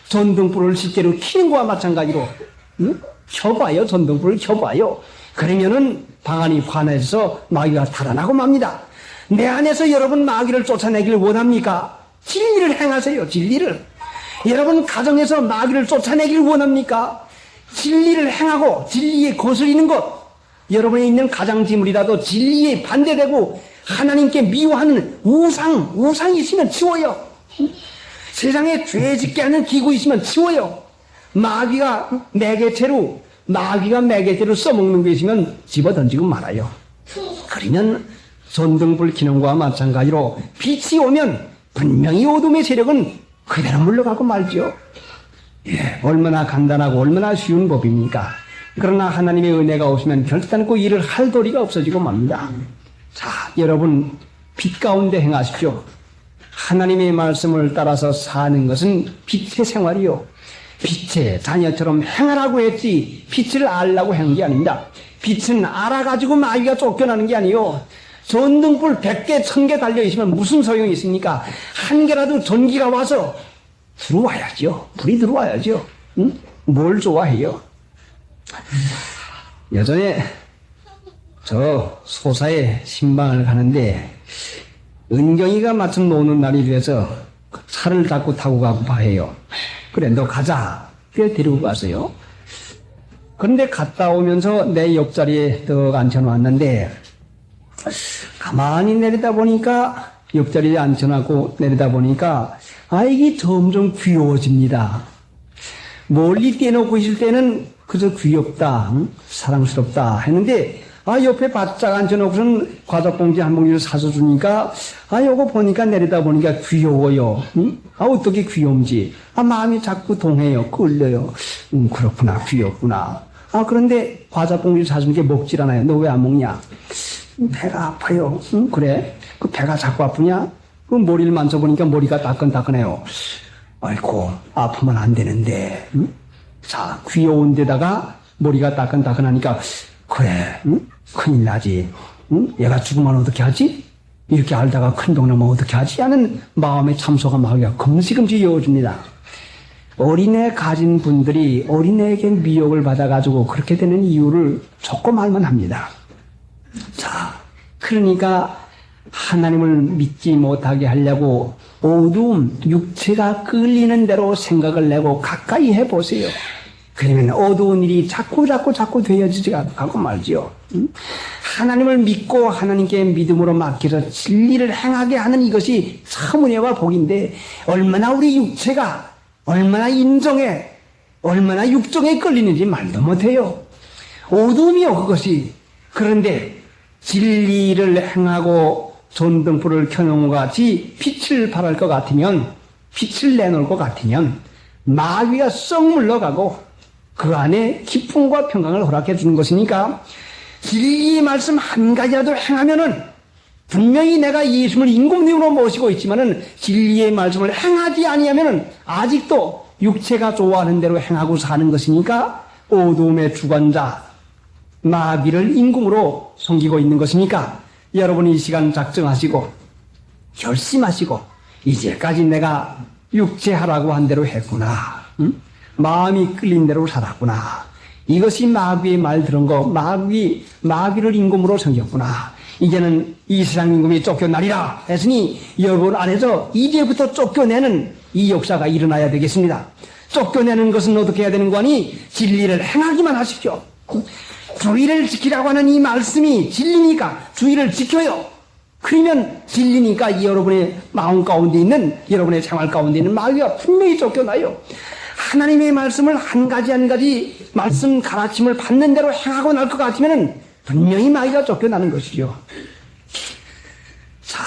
Speaker 2: 전등불을 실제로 켜는 것과 마찬가지로 켜봐요. 전등불을 켜봐요. 그러면은 방안이 환해져서 마귀가 달아나고 맙니다. 내 안에서 여러분 마귀를 쫓아내기를 원합니까? 진리를 행하세요. 진리를. 여러분 가정에서 마귀를 쫓아내기를 원합니까? 진리를 행하고 진리에 거스리는 것, 여러분에 있는 가장지물이라도 진리에 반대되고 하나님께 미워하는 우상이 있으면 치워요. 세상에 죄 짓게 하는 기구 있으면 치워요. 마귀가 매개체로 써먹는 게 있으면 집어던지고 말아요. 그러면 전등불 켜는 것과 마찬가지로 빛이 오면 분명히 어둠의 세력은 그대로 물러가고 말죠. 예, 얼마나 간단하고 얼마나 쉬운 법입니까? 그러나 하나님의 은혜가 오시면 결단코 일을 할 도리가 없어지고 맙니다. 자, 여러분 빛 가운데 행하십시오. 하나님의 말씀을 따라서 사는 것은 빛의 생활이요. 빛의 자녀처럼 행하라고 했지 빛을 알라고 한 게 아닙니다. 빛은 알아가지고 마귀가 쫓겨나는 게 아니요. 전등불 100개, 1000개 달려있으면 무슨 소용이 있습니까? 한 개라도 전기가 와서 들어와야죠. 불이 들어와야죠. 응? 뭘 좋아해요? 예전에 저 소사에 신방을 가는데 은경이가 마침 노는 날이 돼서 차를 잡고 타고 가고 봐해요. 그래, 너 가자. 그래 데리고 갔어요. 그런데 갔다 오면서 내 옆자리에 딱 앉혀놨는데 가만히 내리다 보니까 옆자리에 앉혀놓고 내리다 보니까 이게 점점 귀여워집니다. 멀리 떼놓고 있을 때는 그저 귀엽다, 사랑스럽다 했는데 옆에 바짝 앉혀놓고선 과자봉지 한 봉지를 사서 주니까 요거 보니까 내리다 보니까 귀여워요. 어떻게 귀여운지 마음이 자꾸 동해요. 끌려요. 그렇구나, 귀엽구나. 그런데 과자봉지를 사주는 게 먹질 않아요. 너 왜 안 먹냐? 배가 아파요. 그래? 그 배가 자꾸 아프냐? 그 머리를 만져보니까 머리가 따끈따끈해요. 아이고, 아프면 안 되는데. 자, 귀여운 데다가 머리가 따끈따끈하니까 그래, 큰일 나지. 얘가 죽으면 어떻게 하지? 이렇게 알다가 큰 동 나면 어떻게 하지? 하는 마음의 참소가 마귀가 금시금시 이어줍니다. 어린애 가진 분들이 어린애에게 미혹을 받아가지고 그렇게 되는 이유를 조금 알만 합니다. 자, 그러니까 하나님을 믿지 못하게 하려고 어두움, 육체가 끌리는 대로 생각을 내고 가까이 해보세요. 그러면 어두운 일이 자꾸 되어지지가 않고 말지요. 하나님을 믿고 하나님께 믿음으로 맡겨서 진리를 행하게 하는 이것이 참 은혜와 복인데, 얼마나 우리 육체가 얼마나 인정에 얼마나 육정에 끌리는지 말도 못해요. 어두움이요 그것이. 그런데 진리를 행하고 전등불을 켜놓은 것 같이 빛을 발할 것 같으면, 빛을 내놓을 것 같으면 마귀가 썩 물러가고 그 안에 기쁨과 평강을 허락해 주는 것이니까, 진리의 말씀 한 가지라도 행하면은, 분명히 내가 예수님을 임금님으로 모시고 있지만은 진리의 말씀을 행하지 아니하면은 아직도 육체가 좋아하는 대로 행하고 사는 것이니까 어두움의 주관자 마귀를 임금으로 섬기고 있는 것이니까, 여러분이 이 시간 작정하시고 결심하시고 이제까지 내가 육체하라고 한 대로 했구나, 마음이 끌린 대로 살았구나, 이것이 마귀의 말 들은 거, 마귀를 임금으로 섬겼구나, 이제는 이 세상 임금이 쫓겨나리라 했으니 여러분 안에서 이제부터 쫓겨내는 이 역사가 일어나야 되겠습니다. 쫓겨내는 것은 어떻게 해야 되는 거니? 진리를 행하기만 하십시오. 주의를 지키라고 하는 이 말씀이 진리니까 주의를 지켜요. 그러면 진리니까 여러분의 마음 가운데 있는, 여러분의 생활 가운데 있는 마귀가 분명히 쫓겨나요. 하나님의 말씀을 한 가지 말씀 가르침을 받는 대로 행하고 날 것 같으면 분명히 마귀가 쫓겨나는 것이죠. 자,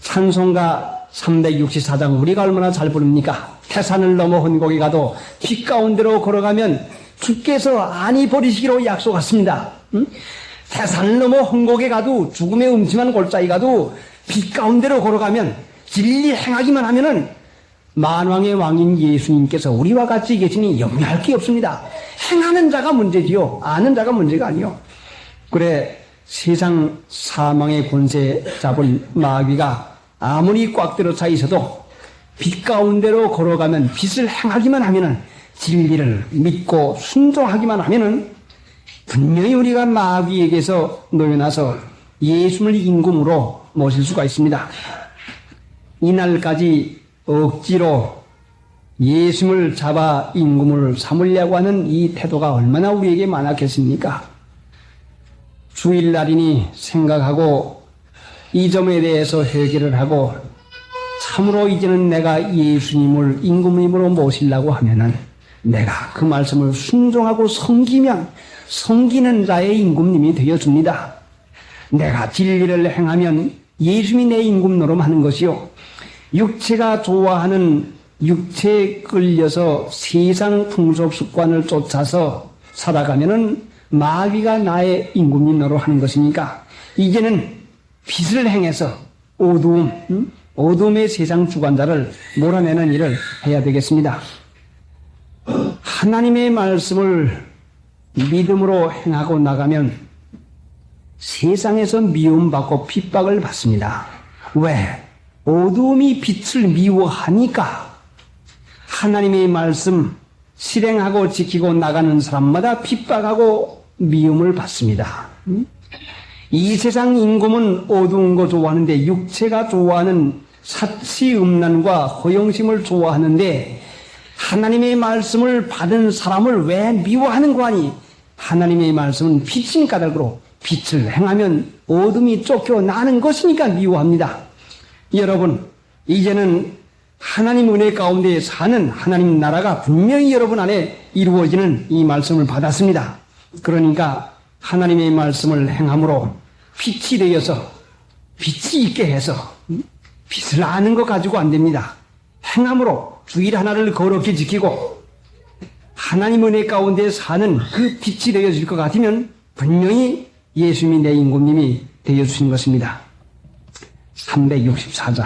Speaker 2: 찬송가 364장 우리가 얼마나 잘 부릅니까? 태산을 넘어 혼곡에 가도 빛 가운데로 걸어가면 주께서 안이 버리시기로 약속하십니다. 태산을 넘어 혼곡에 가도, 죽음의 음침한 골짜기 가도 빛 가운데로 걸어가면, 진리 행하기만 하면은 만왕의 왕인 예수님께서 우리와 같이 계시니 염려할 게 없습니다. 행하는 자가 문제지요, 아는 자가 문제가 아니요. 그래, 세상 사망의 권세 잡은 마귀가 아무리 꽉 들어차 있어도 빛 가운데로 걸어가면, 빛을 행하기만 하면은, 진리를 믿고 순종하기만 하면은 분명히 우리가 마귀에게서 놓여나서 예수님을 임금으로 모실 수가 있습니다. 이날까지 억지로 예수님을 잡아 임금을 삼으려고 하는 이 태도가 얼마나 우리에게 많았겠습니까? 주일날이니 생각하고 이 점에 대해서 해결을 하고, 참으로 이제는 내가 예수님을 임금님으로 모시려고 하면은 내가 그 말씀을 순종하고 섬기면 섬기는 자의 임금님이 되어줍니다. 내가 진리를 행하면 예수님이 내 임금 노름하는 것이요, 육체가 좋아하는 육체에 끌려서 세상 풍속 습관을 쫓아서 살아가면은 마귀가 나의 임금님 노릇하는 것이니까, 이제는 빛을 행해서 어둠의 세상 주관자를 몰아내는 일을 해야 되겠습니다. 하나님의 말씀을 믿음으로 행하고 나가면 세상에서 미움받고 핍박을 받습니다. 왜? 어두움이 빛을 미워하니까. 하나님의 말씀 실행하고 지키고 나가는 사람마다 핍박하고 미움을 받습니다. 이 세상 임금은 어두운 거 좋아하는데, 육체가 좋아하는 사치음란과 허영심을 좋아하는데, 하나님의 말씀을 받은 사람을 왜 미워하는 거 아니? 하나님의 말씀은 빛인 까닭으로 빛을 행하면 어둠이 쫓겨나는 것이니까 미워합니다. 여러분, 이제는 하나님 은혜 가운데 사는 하나님 나라가 분명히 여러분 안에 이루어지는 이 말씀을 받았습니다. 그러니까 하나님의 말씀을 행함으로 빛이 되어서, 빛이 있게 해서, 빛을 아는 것 가지고 안 됩니다. 행함으로 주일 하나를 거룩히 지키고 하나님 은혜 가운데 사는 그 빛이 되어질 것 같으면 분명히 예수님이 내 임금님이 되어주신 것입니다. 364장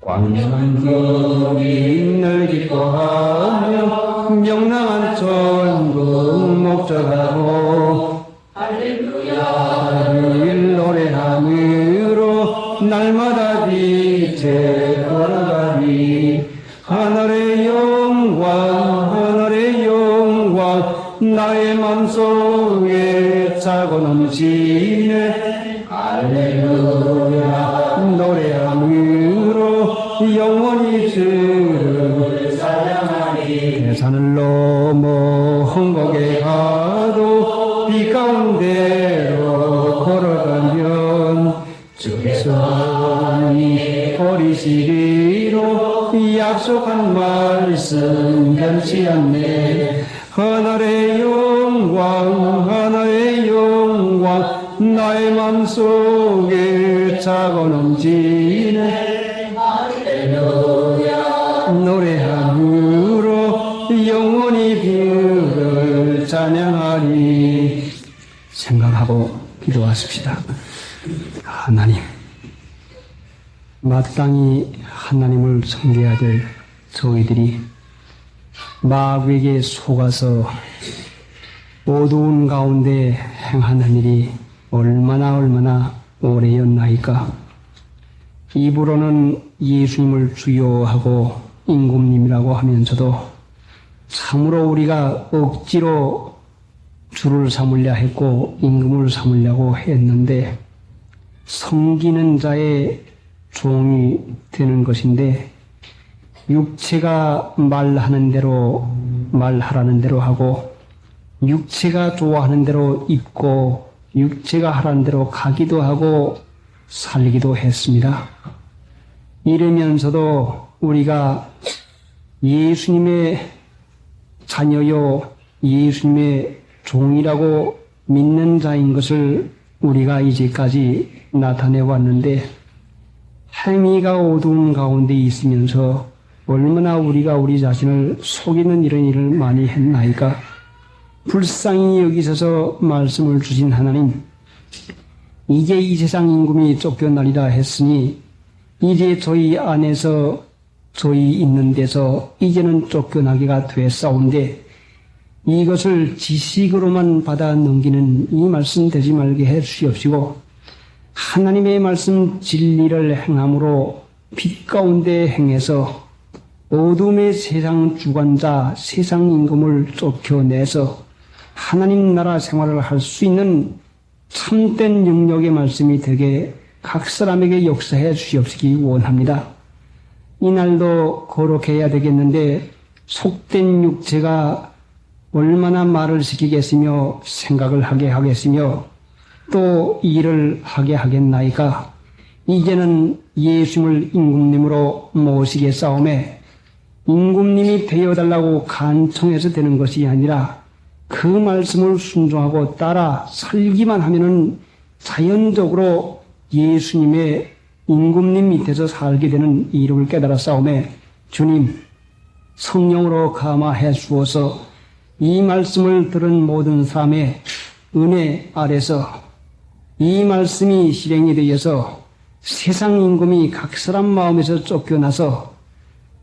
Speaker 2: 광명이 늘 기뻐하며 명랑한 천국 목적하고 할렐루야를 노래함으로 날마다 빛에 걸어가니 하늘의 영광 하늘의 영광 나의 맘속에 차고 넘치네 할렐루야 노래함으로 영원히 주를 찬양하리 대산을 넘어 헝곡에 가도 비 가운데로 걸어가면 주의 손이 버리시리로 약속한 말씀 변치 않네 하늘의 영광 하늘의 영광 나의 맘속에 차고 넘치네 할렐루야 노래함으로 영원히 주를 찬양하리 생각하고 기도하십시다. 하나님 마땅히 하나님을 섬겨야 될 저희들이 마귀에게 속아서 어두운 가운데 행하는 일이 얼마나 오래였나이까. 입으로는 예수님을 주여하고 임금님이라고 하면서도 참으로 우리가 억지로 주를 삼으려 했고 임금을 삼으려고 했는데 섬기는 자의 종이 되는 것인데 육체가 말하는 대로 말하라는 대로 하고 육체가 좋아하는 대로 입고 육체가 하라는 대로 가기도 하고 살기도 했습니다. 이러면서도 우리가 예수님의 자녀요 예수님의 종이라고 믿는 자인 것을 우리가 이제까지 나타내 왔는데 행위가 어두운 가운데 있으면서 얼마나 우리가 우리 자신을 속이는 이런 일을 많이 했나이까. 불쌍히 여기셔서 말씀을 주신 하나님, 이제 이 세상 임금이 쫓겨나리라 했으니 이제 저희 안에서 저희 있는 데서 이제는 쫓겨나기가 됐사온데 이것을 지식으로만 받아 넘기는 이 말씀 되지 말게 해 주시옵시고 하나님의 말씀 진리를 행함으로 빛 가운데 행해서 어둠의 세상 주관자 세상 임금을 쫓겨내서 하나님 나라 생활을 할 수 있는 참된 영역의 말씀이 되게 각 사람에게 역사해 주시옵시기 원합니다. 이날도 거룩해야 되겠는데 속된 육체가 얼마나 말을 시키겠으며 생각을 하게 하겠으며 또 일을 하게 하겠나이까. 이제는 예수님을 임금님으로 모시겠사오매 임금님이 되어달라고 간청해서 되는 것이 아니라 그 말씀을 순종하고 따라 살기만 하면은 자연적으로 예수님의 임금님 밑에서 살게 되는 이름을 깨달았사오매 주님 성령으로 감화해 주어서 이 말씀을 들은 모든 사람의 은혜 아래서 이 말씀이 실행이 되어서 세상 임금이 각 사람 마음에서 쫓겨나서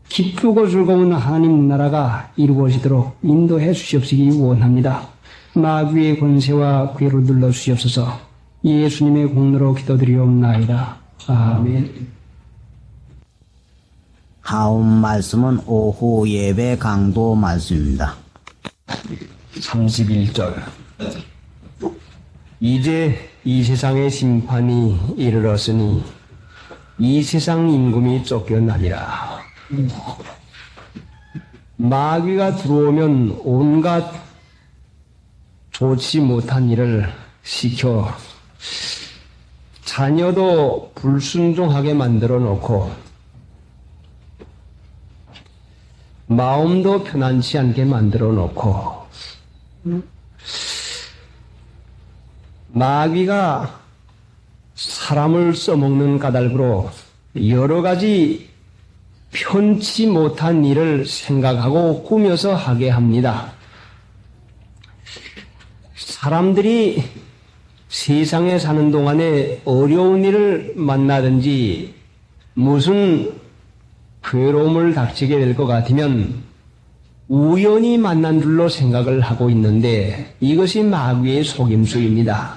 Speaker 2: 기쁘고 즐거운 하나님 나라가 이루어지도록 인도해 주시옵시기 원합니다. 마귀의 권세와 괴를 눌러 주시옵소서. 예수님의 공로로 기도드리옵나이다. 아멘.
Speaker 1: 다음 말씀은 오후 예배 강도 말씀입니다.
Speaker 2: 31절. 이제 이 세상의 심판이 이르렀으니 이 세상 임금이 쫓겨나니라. 마귀가 들어오면 온갖 좋지 못한 일을 시켜 자녀도 불순종하게 만들어 놓고 마음도 편안치 않게 만들어 놓고 마귀가 사람을 써먹는 까닭으로 여러 가지 편치 못한 일을 생각하고 꾸며서 하게 합니다. 사람들이 세상에 사는 동안에 어려운 일을 만나든지 무슨 괴로움을 닥치게 될 것 같으면 우연히 만난 줄로 생각을 하고 있는데 이것이 마귀의 속임수입니다.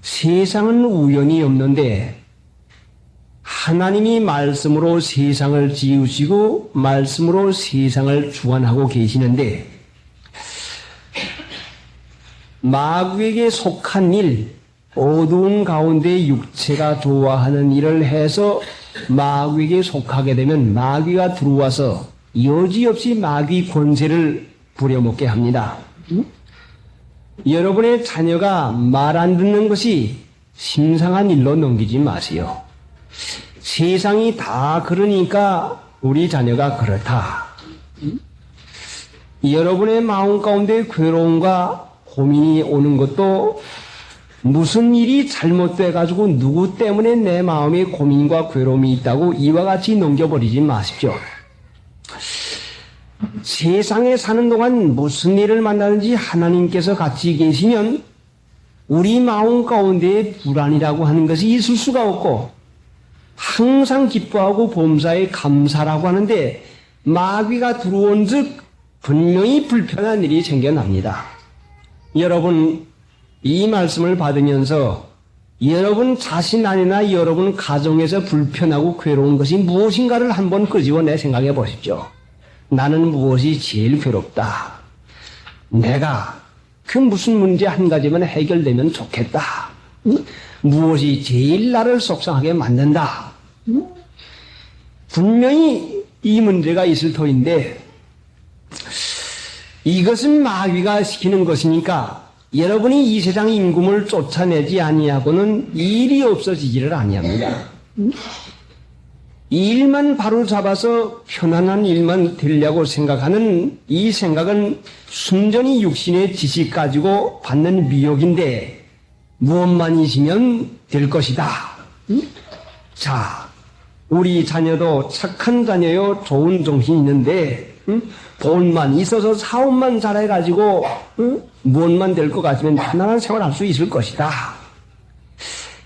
Speaker 2: 세상은 우연이 없는데 하나님이 말씀으로 세상을 지으시고 말씀으로 세상을 주관하고 계시는데 마귀에게 속한 일, 어두운 가운데 육체가 좋아하는 일을 해서 마귀에게 속하게 되면 마귀가 들어와서 여지없이 마귀 권세를 부려먹게 합니다. 여러분의 자녀가 말 안 듣는 것이 심상한 일로 넘기지 마세요. 세상이 다 그러니까 우리 자녀가 그렇다. 여러분의 마음 가운데 괴로움과 고민이 오는 것도 무슨 일이 잘못돼가지고 누구 때문에 내 마음에 고민과 괴로움이 있다고 이와 같이 넘겨버리지 마십시오. 세상에 사는 동안 무슨 일을 만나는지 하나님께서 같이 계시면 우리 마음 가운데 불안이라고 하는 것이 있을 수가 없고 항상 기뻐하고 범사에 감사라고 하는데 마귀가 들어온 즉 분명히 불편한 일이 생겨납니다. 여러분 이 말씀을 받으면서 여러분 자신 안이나 여러분 가정에서 불편하고 괴로운 것이 무엇인가를 한번 끄집어내 생각해 보십시오. 나는 무엇이 제일 괴롭다. 내가 그 무슨 문제 한 가지만 해결되면 좋겠다. 무엇이 제일 나를 속상하게 만든다. 분명히 이 문제가 있을 터인데 이것은 마귀가 시키는 것이니까 여러분이 이 세상 임금을 쫓아내지 아니하고는 일이 없어지지를 아니합니다. 이 일만 바로 잡아서 편안한 일만 되려고 생각하는 이 생각은 순전히 육신의 지식 가지고 받는 미혹인데 무엇만이시면 될 것이다. 자, 우리 자녀도 착한 자녀요 좋은 정신이 있는데 돈만 있어서 사업만 잘해가지고 무엇만 될 것 같으면 편안한 생활할 수 있을 것이다.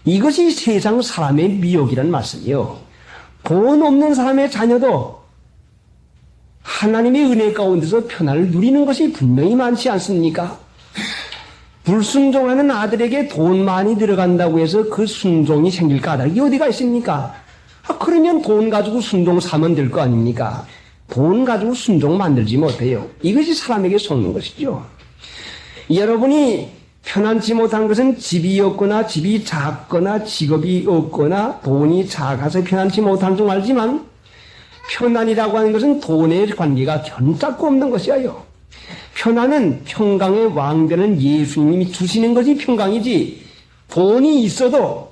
Speaker 2: 이것이 세상 사람의 미혹이란 말씀이요. 돈 없는 사람의 자녀도 하나님의 은혜 가운데서 편안을 누리는 것이 분명히 많지 않습니까? 불순종하는 아들에게 돈 많이 들어간다고 해서 그 순종이 생길 까닭이 어디가 있습니까? 그러면 돈 가지고 순종 사면 될 거 아닙니까? 돈 가지고 순종 만들지 못해요. 이것이 사람에게 속는 것이죠. 여러분이 편안치 못한 것은 집이 없거나 집이 작거나 직업이 없거나 돈이 작아서 편안치 못한 줄 알지만 편안이라고 하는 것은 돈의 관계가 견짝고 없는 것이에요. 편안은 평강의 왕되는 예수님이 주시는 것이 평강이지 돈이 있어도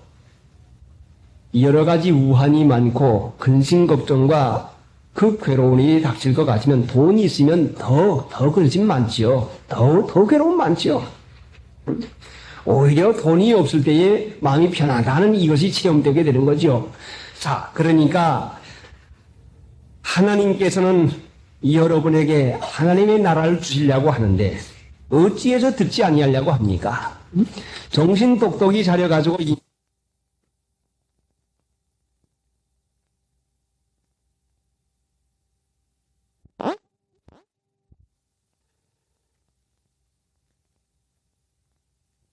Speaker 2: 여러 가지 우환이 많고 근심 걱정과 그 괴로운 일이 닥칠 것 같으면 돈이 있으면 더 근심 많지요. 더 괴로움 많지요. 오히려 돈이 없을 때에 마음이 편하다는 이것이 체험되게 되는 거죠. 자, 그러니까 하나님께서는 여러분에게 하나님의 나라를 주시려고 하는데 어찌해서 듣지 아니하려고 합니까? 정신 똑똑히 차려가지고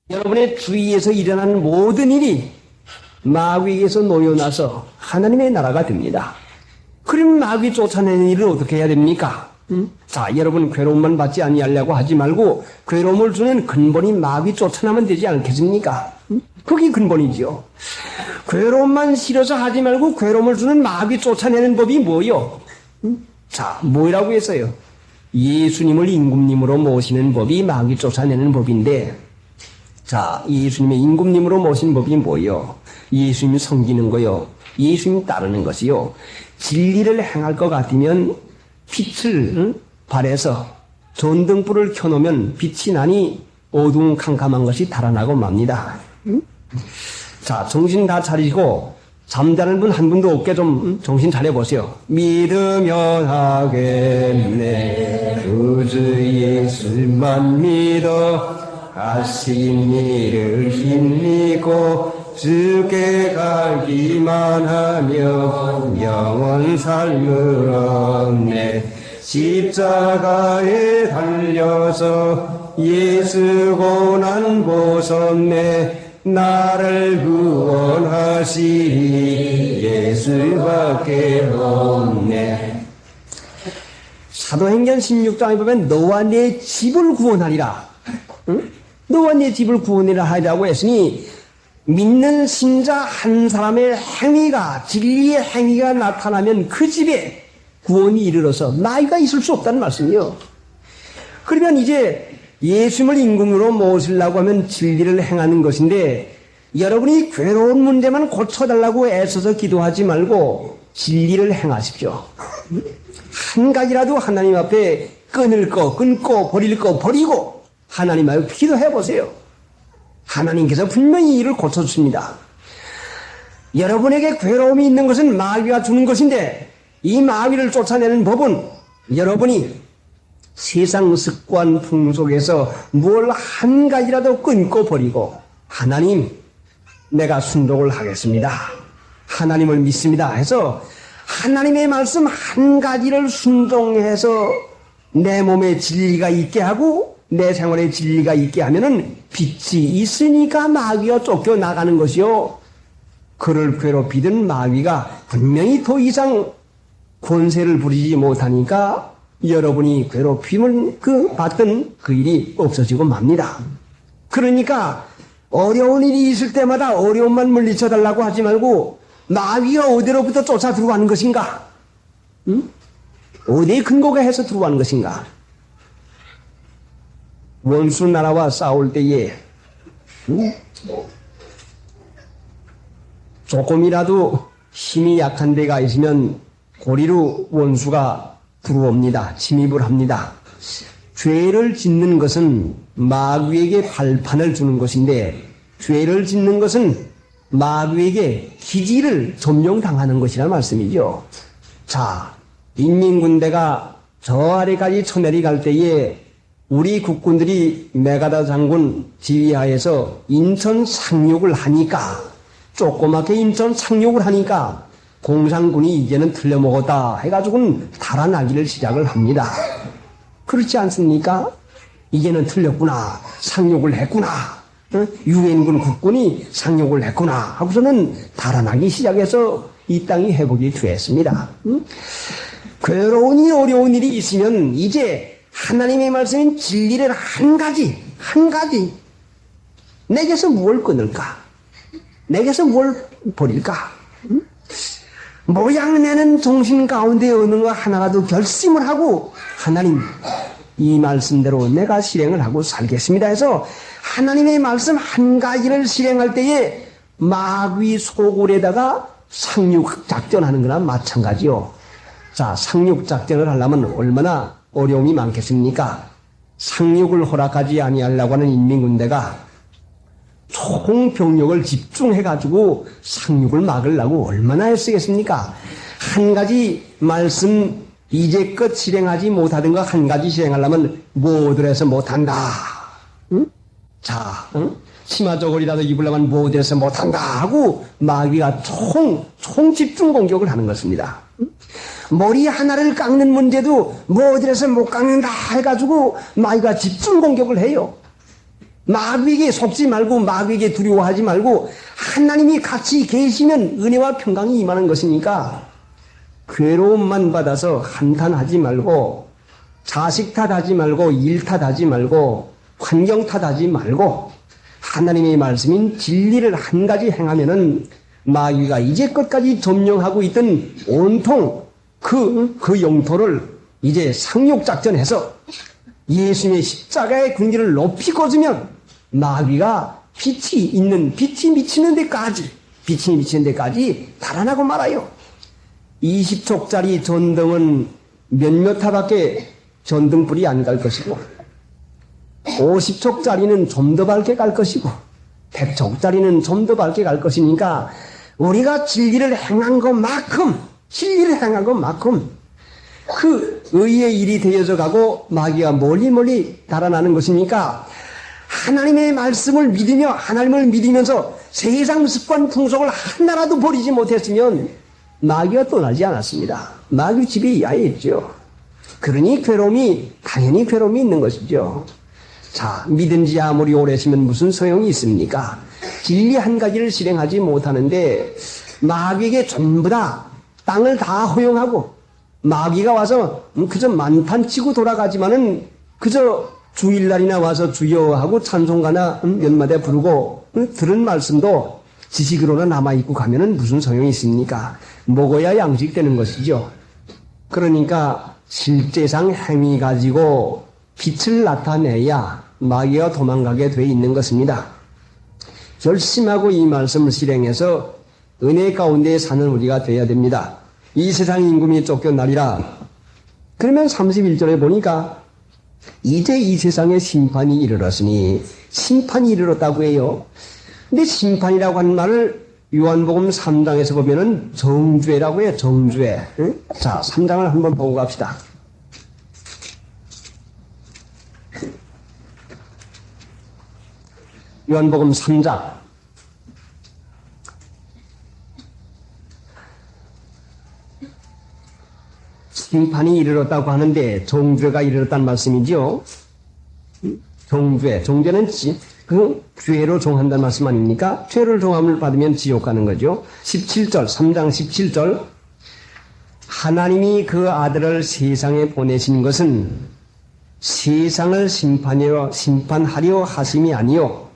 Speaker 2: 여러분의 주위에서 일어나는 모든 일이 마귀에게서 놓여나서 하나님의 나라가 됩니다. 그럼 마귀 쫓아내는 일을 어떻게 해야 됩니까? 자, 여러분 괴로움만 받지 아니하려고 하지 말고 괴로움을 주는 근본이 마귀 쫓아나면 되지 않겠습니까? 그게 근본이지요. 괴로움만 싫어서 하지 말고 괴로움을 주는 마귀 쫓아내는 법이 뭐요? 자, 뭐라고 했어요? 예수님을 임금님으로 모시는 법이 마귀 쫓아내는 법인데 자, 예수님의 임금님으로 모신 법이 뭐요? 예수님 섬기는 거요. 예수님 따르는 것이요. 진리를 행할 것 같으면 빛을 발해서 전등불을 켜놓으면 빛이 나니 어두운 캄캄한 것이 달아나고 맙니다. 자, 정신 다 차리고 잠자는 분 한 분도 없게 좀 정신 차려보세요. 믿으면 하겠네. 주 예수만 믿어 하신 일을 힘입고 주께 가기만 하며 영원 삶을 얻네. 십자가에 달려서 예수 고난 보셨네.
Speaker 3: 나를 구원하시리 예수밖에 없네.
Speaker 2: 사도행전 16장에 보면 너와 내 집을 구원하리라. 응? 너와 내 집을 구원하리라 하리라고 했으니 믿는 신자 한 사람의 행위가 진리의 행위가 나타나면 그 집에 구원이 이르러서 나이가 있을 수 없다는 말씀이요. 그러면 이제 예수님을 임금으로 모시려고 하면 진리를 행하는 것인데 여러분이 괴로운 문제만 고쳐달라고 애써서 기도하지 말고 진리를 행하십시오. 한 가지라도 하나님 앞에 끊을 거 끊고 버릴 거 버리고 하나님 앞에 기도해 보세요. 하나님께서 분명히 이를 고쳐주십니다. 여러분에게 괴로움이 있는 것은 마귀가 주는 것인데 이 마귀를 쫓아내는 법은 여러분이 세상 습관 풍속에서 뭘 한 가지라도 끊고 버리고 하나님 내가 순종을 하겠습니다. 하나님을 믿습니다 해서 하나님의 말씀 한 가지를 순종해서 내 몸에 진리가 있게 하고 내 생활에 진리가 있게 하면은 빛이 있으니까 마귀가 쫓겨나가는 것이요. 그를 괴롭히던 마귀가 분명히 더 이상 권세를 부리지 못하니까 여러분이 괴롭힘을 받던 그 일이 없어지고 맙니다. 그러니까 어려운 일이 있을 때마다 어려움만 물리쳐 달라고 하지 말고 마귀가 어디로부터 쫓아 들어가는 것인가? 응? 어디에 근거가 해서 들어가는 것인가? 원수 나라와 싸울 때에 조금이라도 힘이 약한 데가 있으면 고리로 원수가 들어옵니다. 침입을 합니다. 죄를 짓는 것은 마귀에게 발판을 주는 것인데 죄를 짓는 것은 마귀에게 기지를 점령당하는 것이라는 말씀이죠. 자, 인민군대가 저 아래까지 쳐내려갈 때에 우리 국군들이 메가다 장군 지휘하에서 인천 상륙을 하니까 조그맣게 인천 상륙을 하니까 공산군이 이제는 틀려먹었다 해가지고는 달아나기를 시작을 합니다. 그렇지 않습니까? 이제는 틀렸구나. 상륙을 했구나. 유엔군 국군이 상륙을 했구나 하고서는 달아나기 시작해서 이 땅이 회복이 되었습니다. 괴로운 일, 어려운 일이 있으면 이제 하나님의 말씀인 진리를 한 가지 내게서 뭘 끊을까? 내게서 뭘 버릴까? 모양내는 정신 가운데 어느 거 하나라도 결심을 하고 하나님 이 말씀대로 내가 실행을 하고 살겠습니다 해서 하나님의 말씀 한 가지를 실행할 때에 마귀 소굴에다가 상륙작전하는 거나 마찬가지요. 자, 상륙작전을 하려면 얼마나 어려움이 많겠습니까? 상륙을 허락하지 아니하려고 하는 인민군대가 총병력을 집중해가지고 상륙을 막으려고 얼마나 애쓰겠습니까? 한 가지 말씀 이제껏 실행하지 못하던 거 한 가지 실행하려면 뭐들 해서 못한다. 응? 자, 응? 치마 저고리라도 입으려면 뭐들 해서 못한다 하고 마귀가 총 집중 공격을 하는 것입니다. 응? 머리 하나를 깎는 문제도 뭐들 해서 못 깎는다 해가지고 마귀가 집중 공격을 해요. 마귀에게 속지 말고 마귀에게 두려워하지 말고 하나님이 같이 계시면 은혜와 평강이 임하는 것이니까 괴로움만 받아서 한탄하지 말고 자식 탓하지 말고 일 탓하지 말고 환경 탓하지 말고 하나님의 말씀인 진리를 한 가지 행하면은 마귀가 이제껏까지 점령하고 있던 온통 그 영토를 이제 상륙작전해서 예수님의 십자가의 군기를 높이 꽂으면 마귀가 빛이 미치는 데까지 달아나고 말아요. 20촉짜리 전등은 몇몇 타밖에 전등불이 안 갈 것이고 50촉짜리는 좀 더 밝게 갈 것이고 100촉짜리는 좀 더 밝게 갈 것이니까 우리가 진리를 행한 것만큼 그 의의 일이 되어져 가고 마귀가 멀리 달아나는 것이니까 하나님의 말씀을 믿으며 하나님을 믿으면서 세상 습관 풍속을 하나라도 버리지 못했으면 마귀가 떠나지 않았습니다. 마귀 집에 야에 있죠. 그러니 당연히 괴로움이 있는 것이죠. 자, 믿은 지 아무리 오래 했으면 무슨 소용이 있습니까? 진리 한 가지를 실행하지 못하는데 마귀에게 전부 다 땅을 다 허용하고 마귀가 와서 그저 만탄 치고 돌아가지만은 그저 주일날이나 와서 주여 하고 찬송가나 몇 마디 부르고 들은 말씀도 지식으로나 남아있고 가면은 무슨 소용이 있습니까? 먹어야 양식되는 것이죠. 그러니까 실제상 행위 가지고 빛을 나타내야 마귀가 도망가게 돼 있는 것입니다. 결심하고 이 말씀을 실행해서 은혜 가운데 사는 우리가 되어야 됩니다. 이 세상 임금이 쫓겨나리라. 그러면 31절에 보니까 이제 이 세상에 심판이 이르렀으니 심판이 이르렀다고 해요. 근데 심판이라고 하는 말을 요한복음 3장에서 보면은 정죄라고 해요. 정죄. 응? 자, 3장을 한번 보고 갑시다. 요한복음 3장. 심판이 이르렀다고 하는데 정죄가 이르렀다는 말씀이죠. 정죄. 정죄는 그 죄로 종한다는 말씀 아닙니까? 죄를 종함을 받으면 지옥 가는 거죠. 17절, 3장 17절. 하나님이 그 아들을 세상에 보내신 것은 세상을 심판하려 하심이 아니요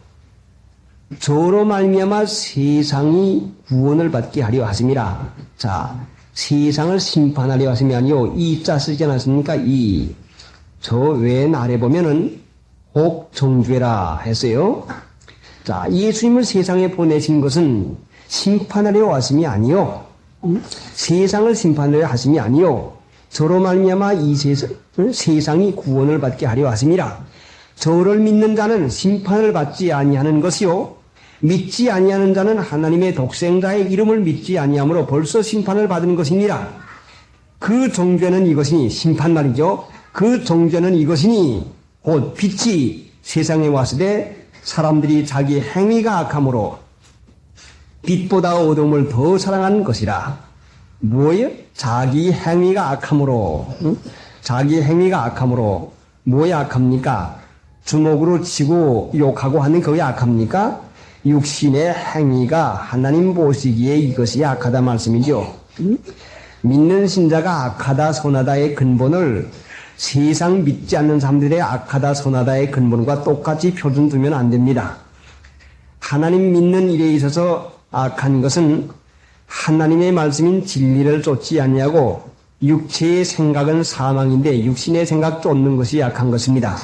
Speaker 2: 저로 말미암아 세상이 구원을 받게 하려 하심이라. 자, 세상을 심판하려 하심이 아니요 이자 쓰지 않았습니까? 저 왼 아래 보면은 혹 정죄라 했어요. 자, 예수님을 세상에 보내신 것은 심판하려 하심이 아니요 세상을 심판하려 하심이 아니요 저로 말미암아 이 세상이 구원을 받게 하려 하심이라. 저를 믿는 자는 심판을 받지 아니하는 것이요 믿지 아니하는 자는 하나님의 독생자의 이름을 믿지 아니하므로 벌써 심판을 받은 것이니라. 그 정죄는 이것이니, 심판 말이죠. 그 정죄는 이것이니 곧 빛이 세상에 왔으되 사람들이 자기 행위가 악함으로 빛보다 어둠을 더 사랑한 것이라. 뭐예요? 자기 행위가 악함으로. 자기 행위가 악함으로. 뭐야 악합니까? 주먹으로 치고 욕하고 하는 그게 악합니까? 육신의 행위가 하나님 보시기에 이것이 악하다 말씀이죠. 믿는 신자가 악하다 선하다의 근본을 세상 믿지 않는 사람들의 악하다 선하다의 근본과 똑같이 표준 두면 안 됩니다. 하나님 믿는 일에 있어서 악한 것은 하나님의 말씀인 진리를 쫓지 아니하고 육체의 생각은 사망인데 육신의 생각 쫓는 것이 악한 것입니다.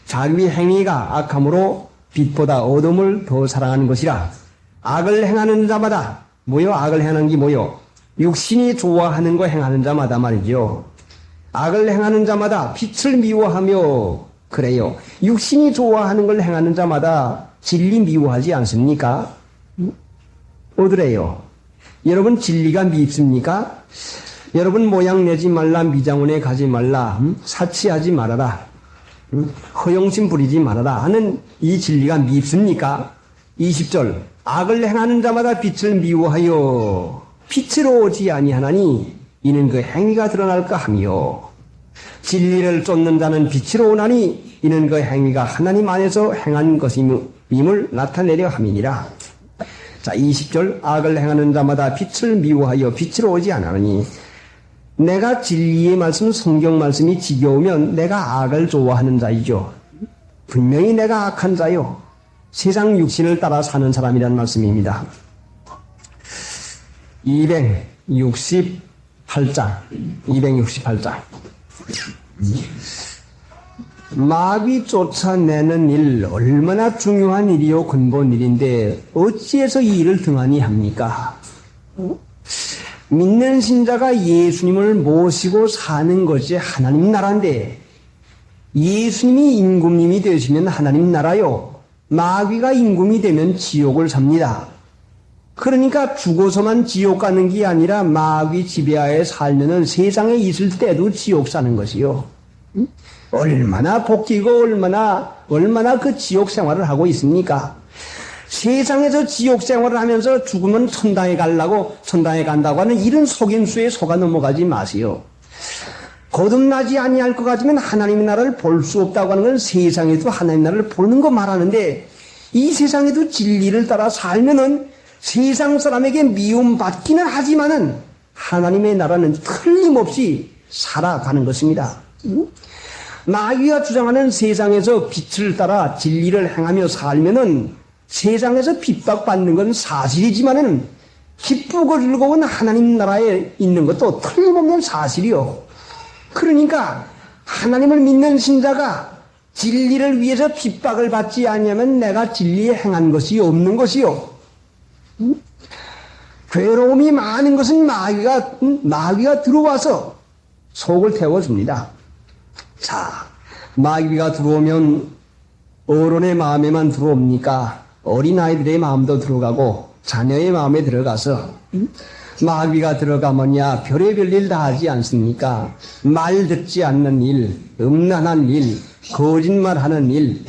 Speaker 2: 자기 행위가 악함으로 빛보다 어둠을 더 사랑하는 것이라. 악을 행하는 자마다 뭐요? 악을 행하는 게 뭐요? 육신이 좋아하는 거 행하는 자마다 말이죠. 악을 행하는 자마다 빛을 미워하며 그래요. 육신이 좋아하는 걸 행하는 자마다 진리 미워하지 않습니까? 어드래요. 여러분 진리가 밉습니까? 여러분 모양 내지 말라, 미장원에 가지 말라, 사치하지 말아라, 허영심 부리지 말아라 하는 이 진리가 밉습니까? 20절. 악을 행하는 자마다 빛을 미워하여 빛으로 오지 아니하나니 이는 그 행위가 드러날까 하며 진리를 쫓는 자는 빛으로 오나니 이는 그 행위가 하나님 안에서 행한 것임을 나타내려 함이니라. 자, 20절. 악을 행하는 자마다 빛을 미워하여 빛으로 오지 않으니. 내가 진리의 말씀, 성경 말씀이 지겨우면 내가 악을 좋아하는 자이죠. 분명히 내가 악한 자요. 세상 육신을 따라 사는 사람이란 말씀입니다. 268장. 마귀 쫓아내는 일, 얼마나 중요한 일이요, 근본 일인데 어찌해서 이 일을 등한히 합니까? 믿는 신자가 예수님을 모시고 사는 것이 하나님 나라인데 예수님이 임금님이 되시면 하나님 나라요, 마귀가 임금이 되면 지옥을 삽니다. 그러니까 죽어서만 지옥 가는 게 아니라 마귀 지배하에 살면은 세상에 있을 때도 지옥 사는 것이요. 얼마나 복이고 얼마나 그 지옥 생활을 하고 있습니까? 세상에서 지옥 생활을 하면서 죽으면 천당에 간다고 하는 이런 속임수에 속아 넘어가지 마세요. 거듭나지 아니할 것 같으면 하나님의 나라를 볼 수 없다고 하는 건 세상에도 하나님의 나라를 보는 거 말하는데 이 세상에도 진리를 따라 살면은 세상 사람에게 미움받기는 하지만은 하나님의 나라는 틀림없이 살아가는 것입니다. 마귀가 주장하는 세상에서 빛을 따라 진리를 행하며 살면은 세상에서 핍박받는 건 사실이지만은 기쁘고 즐거운 하나님 나라에 있는 것도 틀림없는 사실이요. 그러니까 하나님을 믿는 신자가 진리를 위해서 핍박을 받지 않으면 내가 진리에 행한 것이 없는 것이요. 괴로움이 많은 것은 마귀가 들어와서 속을 태워줍니다. 자, 마귀가 들어오면 어른의 마음에만 들어옵니까? 어린아이들의 마음도 들어가고 자녀의 마음에 들어가서 마귀가 들어가면야 별의별 일 다 하지 않습니까? 말 듣지 않는 일, 음란한 일, 거짓말하는 일,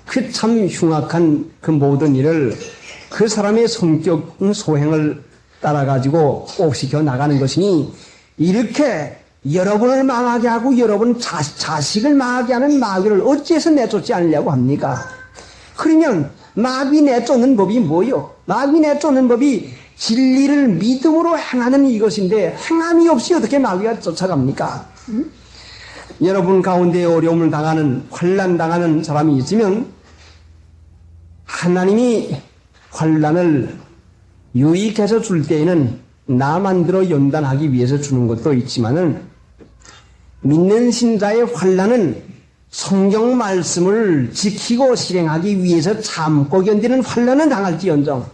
Speaker 2: 그 참 흉악한 그 모든 일을 그 사람의 성격 소행을 따라가지고 옥시켜 나가는 것이니 이렇게 여러분을 망하게 하고 여러분 자식을 망하게 하는 마귀를 어찌해서 내쫓지 않으려고 합니까? 그러면 마귀 내쫓는 법이 뭐요? 마귀 내쫓는 법이 진리를 믿음으로 행하는 이것인데 행함이 없이 어떻게 마귀가 쫓아갑니까? 여러분 가운데 어려움을 당하는 환난 당하는 사람이 있으면 하나님이 환난을 유익해서 줄 때에는 나 만들어 연단하기 위해서 주는 것도 있지만은 믿는 신자의 환난은 성경 말씀을 지키고 실행하기 위해서 참고 견디는 환난은 당할지언정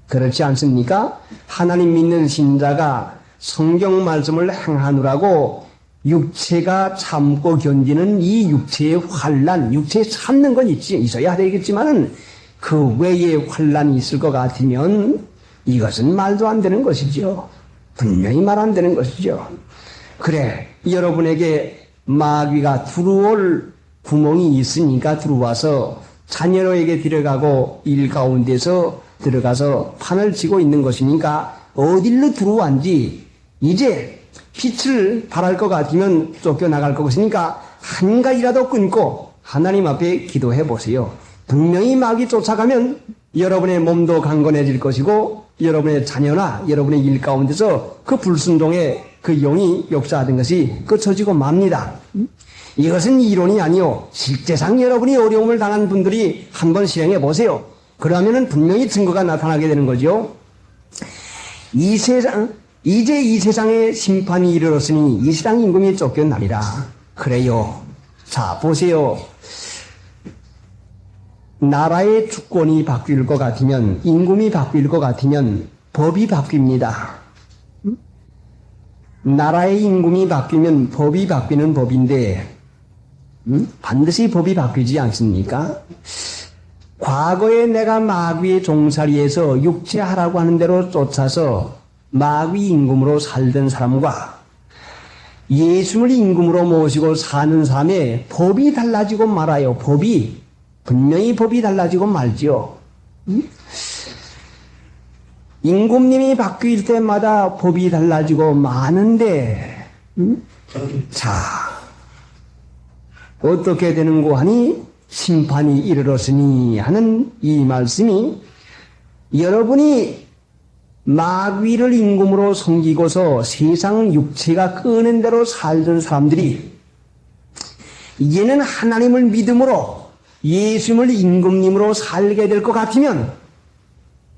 Speaker 2: 그렇지 않습니까? 하나님 믿는 신자가 성경 말씀을 행하느라고 육체가 참고 견디는 이 육체의 환난, 육체에 참는 건 있어야 되겠지만은 그 외에 환난이 있을 것 같으면 이것은 말도 안 되는 것이죠. 분명히 말 안 되는 것이죠. 그래, 여러분에게 마귀가 들어올 구멍이 있으니까 들어와서 자녀에게 들어가고 일 가운데서 들어가서 판을 치고 있는 것이니까 어디로 들어왔는지 이제 빛을 발할 것 같으면 쫓겨나갈 것이니까 한 가지라도 끊고 하나님 앞에 기도해 보세요. 분명히 마귀 쫓아가면 여러분의 몸도 강건해질 것이고 여러분의 자녀나 여러분의 일 가운데서 그 불순종의 그 영이 역사하던 것이 끝쳐지고 맙니다. 이것은 이론이 아니요 실제상 여러분이 어려움을 당한 분들이 한번 실행해 보세요. 그러면은 분명히 증거가 나타나게 되는 거죠. 이제 이 세상에 심판이 이르렀으니 이 세상 임금이 쫓겨나리라. 그래요. 자, 보세요. 나라의 주권이 바뀔 것 같으면, 임금이 바뀔 것 같으면 법이 바뀝니다. 나라의 임금이 바뀌면 법이 바뀌는 법인데, 반드시 법이 바뀌지 않습니까? 과거에 내가 마귀의 종살이에서 육체하라고 하는 대로 쫓아서 마귀 임금으로 살던 사람과 예수를 임금으로 모시고 사는 사람의 법이 달라지고 말아요. 분명히 법이 달라지고 말지요. 임금님이 바뀔 때마다 법이 달라지고 마는데, 자, 어떻게 되는고 하니 심판이 이르렀으니 하는 이 말씀이 여러분이 마귀를 임금으로 섬기고서 세상 육체가 끄는 대로 살던 사람들이 이제는 하나님을 믿음으로 예수님을 임금님으로 살게 될 것 같으면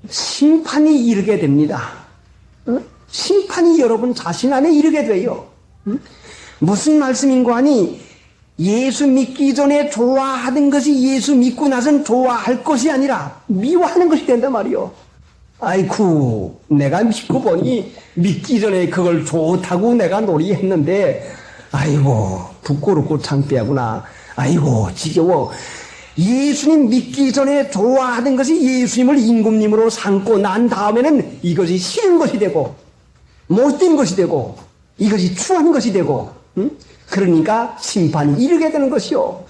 Speaker 2: 심판이 이르게 됩니다. 심판이 여러분 자신 안에 이르게 돼요. 무슨 말씀인고 하니 예수 믿기 전에 좋아하던 것이 예수 믿고 나선 좋아할 것이 아니라 미워하는 것이 된단 말이요. 아이쿠, 내가 믿고 보니 믿기 전에 그걸 좋다고 내가 놀이했는데 아이고 부끄럽고 창피하구나. 아이고 지겨워. 예수님 믿기 전에 좋아하던 것이 예수님을 임금님으로 삼고 난 다음에는 이것이 싫은 것이 되고 못된 것이 되고 이것이 추한 것이 되고 그러니까 심판이 이르게 되는 것이요.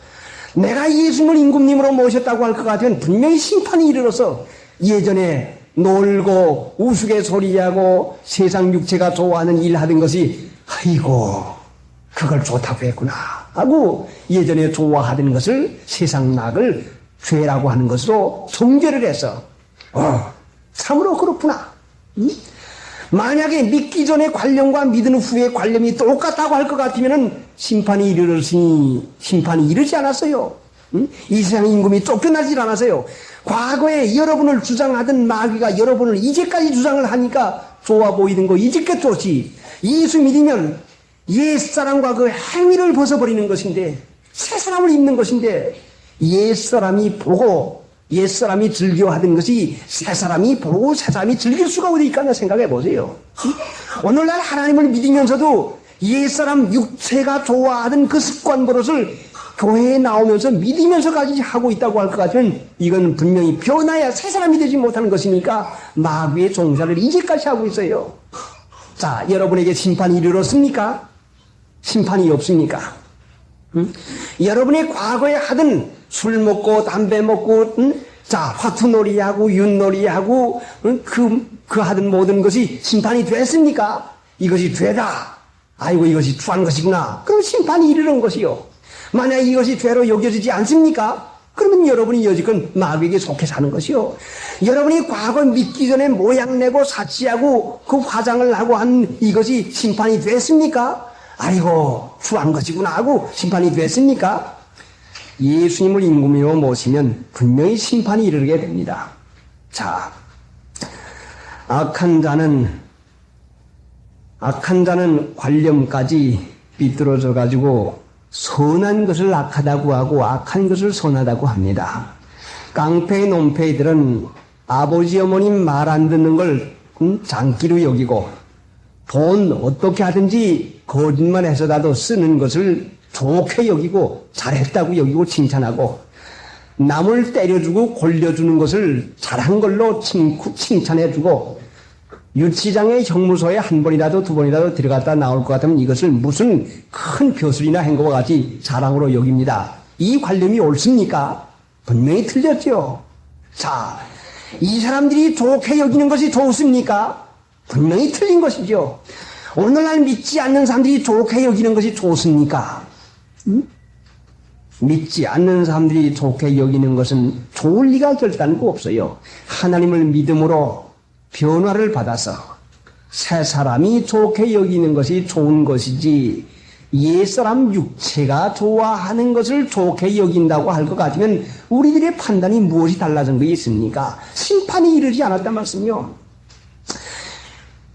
Speaker 2: 내가 예수님을 임금님으로 모셨다고 할 것 같으면 분명히 심판이 이르러서 예전에 놀고 우스갯소리하고 세상 육체가 좋아하는 일 하던 것이 아이고 그걸 좋다고 했구나 하고 예전에 좋아하던 것을 세상 낙을 죄라고 하는 것으로 정죄를 해서 참으로 그렇구나. 만약에 믿기 전에 관념과 믿은 후의 관념이 똑같다고 할 것 같으면 심판이 이르렀으니 심판이 이르지 않았어요. 이 세상 임금이 쫓겨나질 않았어요. 과거에 여러분을 주장하던 마귀가 여러분을 이제까지 주장을 하니까 좋아 보이는 거 이제껏 좋지. 예수 믿으면 옛사람과 그 행위를 벗어버리는 것인데 새사람을 입는 것인데 옛사람이 보고 옛사람이 즐겨하던 것이 새사람이 보고 새사람이 즐길 수가 어디 있겠나 생각해 보세요. 오늘날 하나님을 믿으면서도 옛사람 육체가 좋아하던 그 습관 버릇을 교회에 나오면서 믿으면서까지 하고 있다고 할 것 같으면 이건 분명히 변화야 새사람이 되지 못하는 것이니까 마귀의 종사를 이제까지 하고 있어요. 자, 여러분에게 심판이 이르렀습니까? 심판이 없습니까? 여러분의 과거에 하던 술 먹고 담배 먹고 자 화투놀이하고 윷놀이하고 그 하던 모든 것이 심판이 됐습니까? 이것이 죄다. 아이고 이것이 추한 것이구나. 그럼 심판이 이르는 것이요. 만약 이것이 죄로 여겨지지 않습니까? 그러면 여러분이 여지껏 마귀에게 속해 사는 것이요. 여러분이 과거 믿기 전에 모양내고 사치하고 그 화장을 하고 한 이것이 심판이 됐습니까? 아이고 추한 것이구나 하고 심판이 됐습니까? 예수님을 임금으로 모시면 분명히 심판이 이르게 됩니다. 자, 악한 자는 관념까지 삐뚤어져 가지고 선한 것을 악하다고 하고 악한 것을 선하다고 합니다. 깡패 논패들은 아버지 어머님 말 안 듣는 걸 장기로 여기고 돈 어떻게 하든지 거짓말해서라도 쓰는 것을 좋게 여기고 잘했다고 여기고 칭찬하고 남을 때려주고 골려주는 것을 잘한 걸로 칭찬해주고 유치장의 형무소에 한 번이라도 두 번이라도 들어갔다 나올 것 같으면 이것을 무슨 큰 벼슬이나 한 것과 같이 자랑으로 여깁니다. 이 관념이 옳습니까? 분명히 틀렸죠. 자, 이 사람들이 좋게 여기는 것이 좋습니까? 분명히 틀린 것이죠. 오늘날 믿지 않는 사람들이 좋게 여기는 것이 좋습니까? 믿지 않는 사람들이 좋게 여기는 것은 좋을 리가 결단코 없어요. 하나님을 믿음으로 변화를 받아서 새 사람이 좋게 여기는 것이 좋은 것이지 옛사람 육체가 좋아하는 것을 좋게 여긴다고 할 것 같으면 우리들의 판단이 무엇이 달라진 게 있습니까? 심판이 이르지 않았단 말씀이요.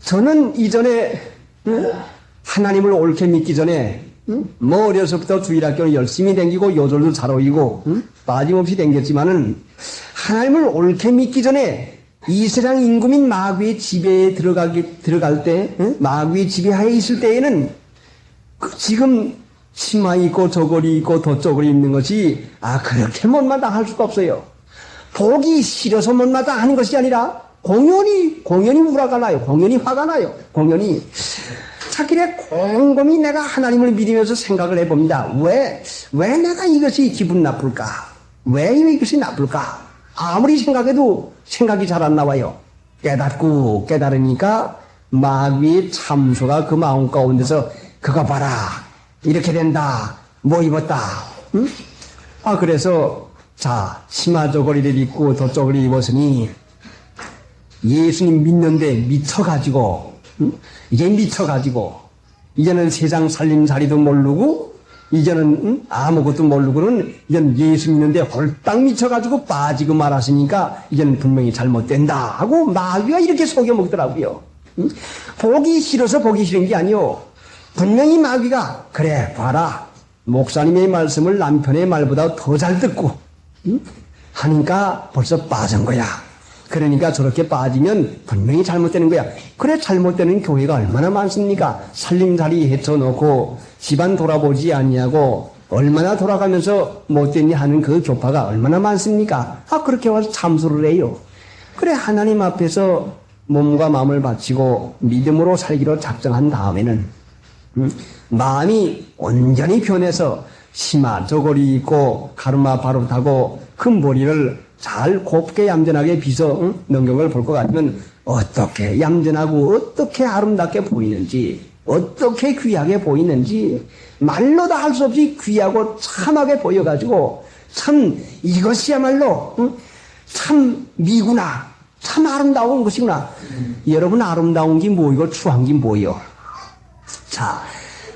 Speaker 2: 저는 이전에 하나님을 옳게 믿기 전에 뭐 어려서부터 주일학교를 열심히 다니고 요절도 잘 오이고 빠짐없이 다녔지만은 하나님을 옳게 믿기 전에 이 세상 임금인 마귀의 지배에 들어갈 때 마귀의 지배하에 있을 때에는 지금 치마 입고 저고리 입고 덧저고리 입는 것이 그렇게 못마땅할 수가 없어요. 보기 싫어서 못마땅하는 것이 아니라 공연히 우라가 나요. 공연히 화가 나요. 공연히 자기네 곰곰이 내가 하나님을 믿으면서 생각을 해봅니다. 왜 내가 이것이 기분 나쁠까? 왜 이것이 나쁠까? 아무리 생각해도 생각이 잘 안 나와요. 깨달으니까 마귀의 참소가 그 마음 가운데서 그거 봐라 이렇게 된다 뭐 입었다 그래서 자 치마 저고리를 입고 덧저고리 입었으니 예수님 믿는데 미쳐가지고 이제 미쳐가지고 이제는 세상 살림살이도 모르고 이제는 아무것도 모르고는 이제는 예수 믿는데 홀딱 미쳐가지고 빠지고 말았으니까 이제는 분명히 잘못된다 하고 마귀가 이렇게 속여먹더라고요. 보기 싫어서 보기 싫은 게 아니요. 분명히 마귀가 그래 봐라 목사님의 말씀을 남편의 말보다 더 잘 듣고 하니까 벌써 빠진 거야. 그러니까 저렇게 빠지면 분명히 잘못되는 거야. 그래 잘못되는 교회가 얼마나 많습니까? 살림살이 헤쳐놓고 집안 돌아보지 아니하고 얼마나 돌아가면서 못됐니 하는 그 교파가 얼마나 많습니까? 그렇게 와서 참소를 해요. 그래 하나님 앞에서 몸과 마음을 바치고 믿음으로 살기로 작정한 다음에는 마음이 온전히 변해서 치마 저고리 입고 가르마 바로 타고 그 머리를 잘 곱게 얌전하게 빗어 넘긴 걸 볼 것 같으면 어떻게 얌전하고 어떻게 아름답게 보이는지 어떻게 귀하게 보이는지 말로 다 할 수 없이 귀하고 참하게 보여가지고 참 이것이야말로 참 미구나. 참 아름다운 것이구나. 여러분 아름다운 게 뭐이고 추한 게 뭐요? 자,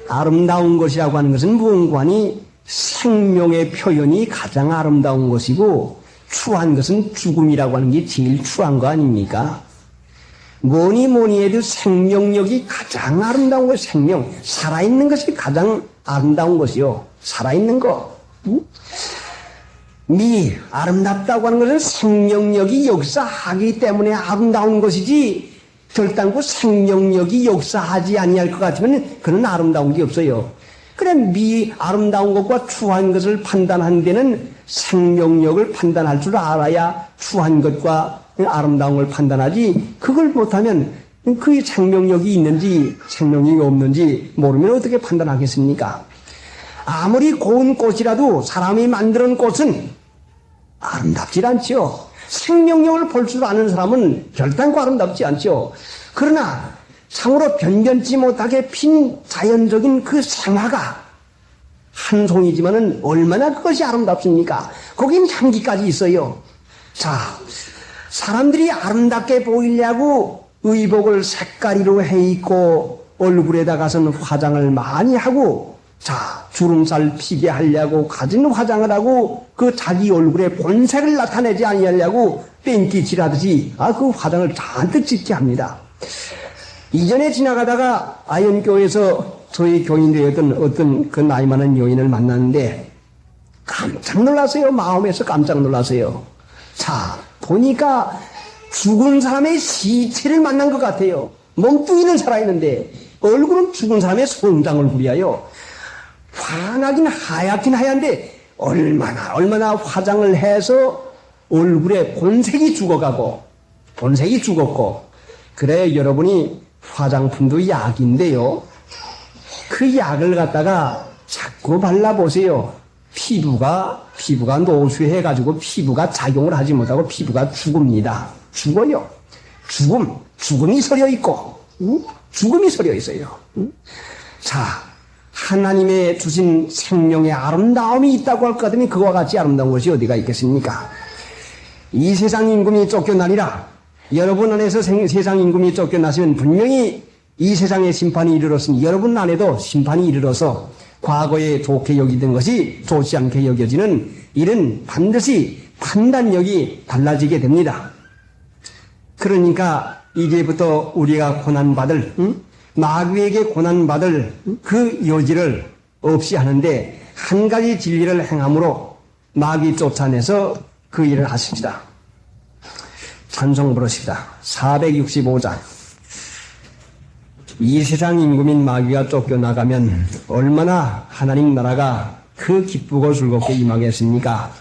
Speaker 2: 아름다운 것이라고 하는 것은 무언가니 생명의 표현이 가장 아름다운 것이고 추한 것은 죽음이라고 하는 게 제일 추한 거 아닙니까? 뭐니 해도 생명력이 가장 아름다운 것, 생명, 살아있는 것이 가장 아름다운 것이요. 살아있는 거. 아름답다고 하는 것은 생명력이 역사하기 때문에 아름다운 것이지, 결단코 생명력이 역사하지 아니할 것 같으면 그는 아름다운 게 없어요. 그래, 아름다운 것과 추한 것을 판단하는 데는 생명력을 판단할 줄 알아야 추한 것과 아름다운 걸 판단하지, 그걸 못하면 그 생명력이 있는지 생명력이 없는지 모르면 어떻게 판단하겠습니까? 아무리 고운 꽃이라도 사람이 만드는 꽃은 아름답지 않죠. 생명력을 볼 줄 아는 사람은 결단코 아름답지 않죠. 그러나 참으로 변변치 못하게 핀 자연적인 그 생화가 한 송이지만은 얼마나 그것이 아름답습니까? 거긴 향기까지 있어요. 자, 사람들이 아름답게 보이려고 의복을 색깔이로 해 입고 얼굴에다가서는 화장을 많이 하고, 자, 주름살 피게 하려고 가진 화장을 하고 그 자기 얼굴에 본색을 나타내지 아니하려고 뺑기칠하듯이 그 화장을 잔뜩 짓게 합니다. 이전에 지나가다가 아현교에서 저희 교인되었던 어떤 그 나이 많은 여인을 만났는데 깜짝 놀랐어요. 마음에서 깜짝 놀랐어요. 자, 보니까 죽은 사람의 시체를 만난 것 같아요. 몸뚱이는 살아있는데 얼굴은 죽은 사람의 성장 얼굴이에요. 환하긴 하얗긴 하얀데 얼마나 화장을 해서 얼굴에 본색이 죽어가고 본색이 죽었고, 그래 여러분이 화장품도 약인데요. 그 약을 갖다가 자꾸 발라보세요. 피부가 노쇠해가지고 피부가 작용을 하지 못하고 피부가 죽습니다. 죽어요. 죽음이 서려 있고, 죽음이 서려 있어요. 자, 하나님의 주신 생명의 아름다움이 있다고 할 것 같으면 그와 같이 아름다운 것이 어디가 있겠습니까? 이 세상 임금이 쫓겨나니라. 여러분 안에서 세상 임금이 쫓겨나시면 분명히 이 세상의 심판이 이르렀으니 여러분 안에도 심판이 이르러서 과거에 좋게 여기던 것이 좋지 않게 여겨지는 일은 반드시 판단력이 달라지게 됩니다. 그러니까 이제부터 우리가 고난받을, 마귀에게 고난받을 그 여지를 없이 하는데 한 가지 진리를 행함으로 마귀 쫓아내서 그 일을 하십시다. 찬송 부르십시다. 465장. 이 세상 임금인 마귀가 쫓겨나가면 얼마나 하나님 나라가 그 기쁘고 즐겁게 임하겠습니까?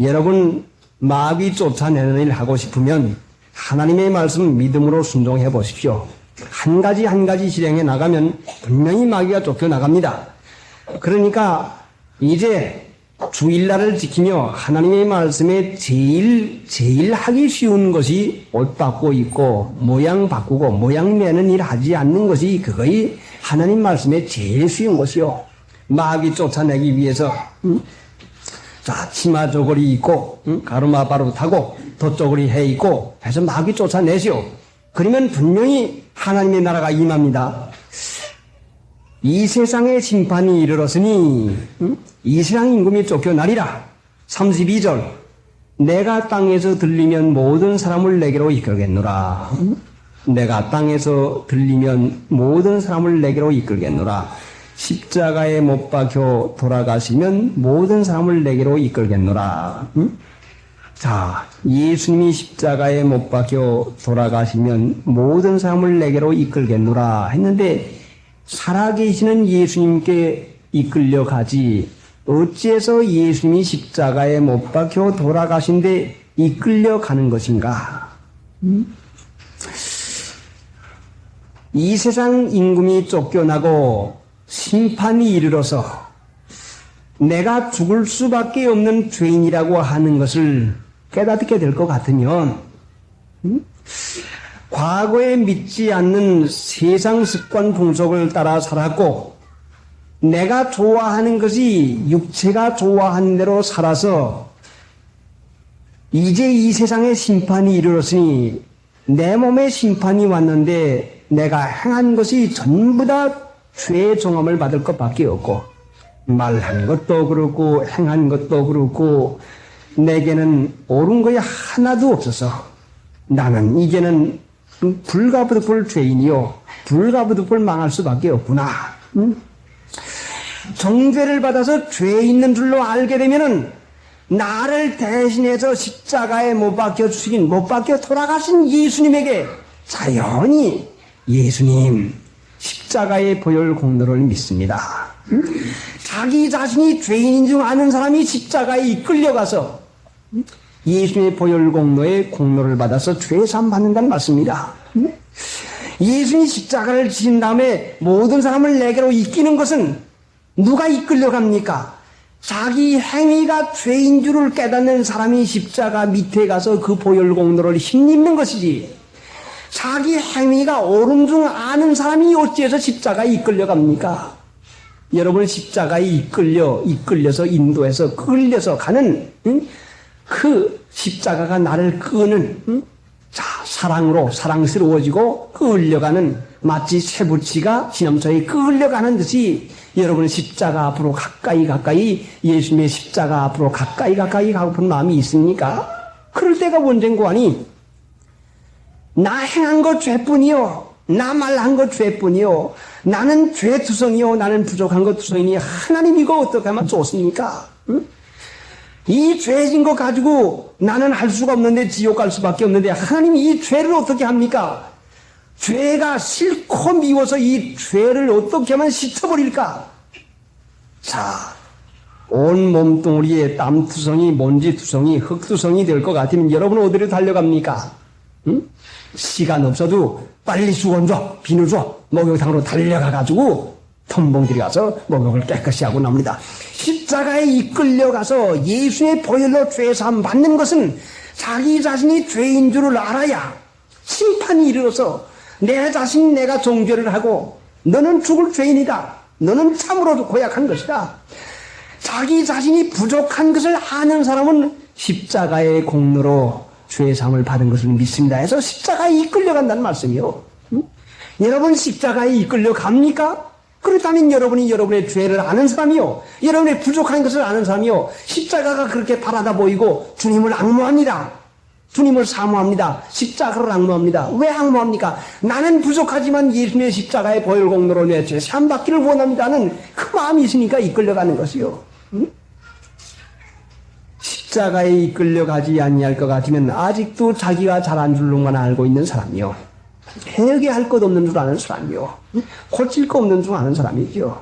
Speaker 2: 여러분, 마귀 쫓아내는 일 하고 싶으면 하나님의 말씀 믿음으로 순종해 보십시오. 한 가지 실행해 나가면 분명히 마귀가 쫓겨나갑니다. 그러니까 이제 주일날을 지키며 하나님의 말씀에 제일 하기 쉬운 것이 옷 바꾸고 입고 모양 바꾸고 모양 내는 일 하지 않는 것이 그거이 하나님 말씀에 제일 쉬운 것이요. 마귀 쫓아내기 위해서 자, 치마 저고리 입고 가르마 바로 타고 덧저고리 해 입고 해서 마귀 쫓아내시오. 그러면 분명히 하나님의 나라가 임합니다. 이 세상의 심판이 이르렀으니 이 세상 임금이 쫓겨나리라. 32절. 내가 땅에서 들리면 모든 사람을 내게로 이끌겠노라. 내가 땅에서 들리면 모든 사람을 내게로 이끌겠노라. 십자가에 못 박혀 돌아가시면 모든 사람을 내게로 이끌겠노라. 자, 예수님이 십자가에 못 박혀 돌아가시면 모든 사람을 내게로 이끌겠노라 했는데 살아계시는 예수님께 이끌려 가지 어찌해서 예수님이 십자가에 못 박혀 돌아가신데 이끌려 가는 것인가? 이 세상 임금이 쫓겨나고 심판이 이르러서 내가 죽을 수밖에 없는 죄인이라고 하는 것을 깨닫게 될 것 같으면 과거에 믿지 않는 세상 습관 풍속을 따라 살았고 내가 좋아하는 것이 육체가 좋아하는 대로 살아서 이제 이 세상에 심판이 이르렀으니 내 몸에 심판이 왔는데 내가 행한 것이 전부 다 죄의 종함을 받을 것밖에 없고 말한 것도 그렇고 행한 것도 그렇고 내게는 옳은 것이 하나도 없어서 나는 이제는 불가부득불 죄인이요 불가부득불 망할 수밖에 없구나. 정죄를 받아서 죄 있는 줄로 알게 되면은 나를 대신해서 십자가에 못 박혀 죽인 못 박혀 돌아가신 예수님에게 자연히 예수님 십자가의 보혈 공로를 믿습니다. 자기 자신이 죄인인 줄 아는 사람이 십자가에 이끌려가서 예수님의 보혈 공로의 공로를 받아서 죄 사함 받는다는 말씀입니다. 예수님이 십자가를 지신 다음에 모든 사람을 내게로 이끄는 것은 누가 이끌려갑니까? 자기 행위가 죄인 줄을 깨닫는 사람이 십자가 밑에 가서 그 보혈 공로를 힘입는 것이지 자기 행위가 옳은 줄 아는 사람이 어찌해서 십자가에 이끌려갑니까? 여러분 십자가에 이끌려서 인도해서 끌려서 가는 그 십자가가 나를 끄는 사랑으로 사랑스러워지고 끌려가는 마치 쇠붙이가 지nom처에 끌려가는 듯이 여러분 십자가 앞으로 가까이 예수님의 십자가 앞으로 가까이 가고픈 마음이 있습니까? 그럴 때가 언젠고 하니 나 행한 것 죄뿐이요 나 말한 것 죄뿐이요 나는 죄투성이요 나는 부족한 것 투성이니 하나님 이거 어떻게 하면 좋습니까? 응? 이 죄진 거 가지고 나는 할 수가 없는데 지옥 갈 수밖에 없는데 하나님이 이 죄를 어떻게 합니까? 죄가 싫고 미워서 이 죄를 어떻게 하면 씻어버릴까? 자, 온 몸뚱어리에 땀투성이, 먼지투성이, 흙투성이 될 것 같으면 여러분 어디로 달려갑니까? 응? 시간 없어도 빨리 수건 줘, 비누 줘, 목욕탕으로 달려가가지고 텀벙 들어가서 목욕을 깨끗이 하고 납니다. 십자가에 이끌려가서 예수의 보혈로 죄사함 받는 것은 자기 자신이 죄인 줄을 알아야 심판이 이르러서 내 자신 내가 정죄를 하고 너는 죽을 죄인이다. 너는 참으로 고약한 것이다. 자기 자신이 부족한 것을 아는 사람은 십자가의 공로로 죄사함을 받은 것을 믿습니다. 해서 십자가에 이끌려간다는 말씀이요. 여러분 십자가에 이끌려갑니까? 그렇다면 여러분이 여러분의 죄를 아는 사람이요. 여러분의 부족한 것을 아는 사람이요. 십자가가 그렇게 바라다 보이고 주님을 악무합니다. 주님을 사모합니다. 십자가를 악무합니다. 왜 악무합니까? 나는 부족하지만 예수님의 십자가의 보혈 공로로 내 죄 사함 받기를 원합니다는 그 마음이 있으니까 이끌려가는 것이요. 십자가에 이끌려가지 아니할 것 같으면 아직도 자기가 잘한 줄로만 알고 있는 사람이요. 해결 할 것 없는 줄 아는 사람이요. 고칠 거 없는 줄 아는 사람이죠.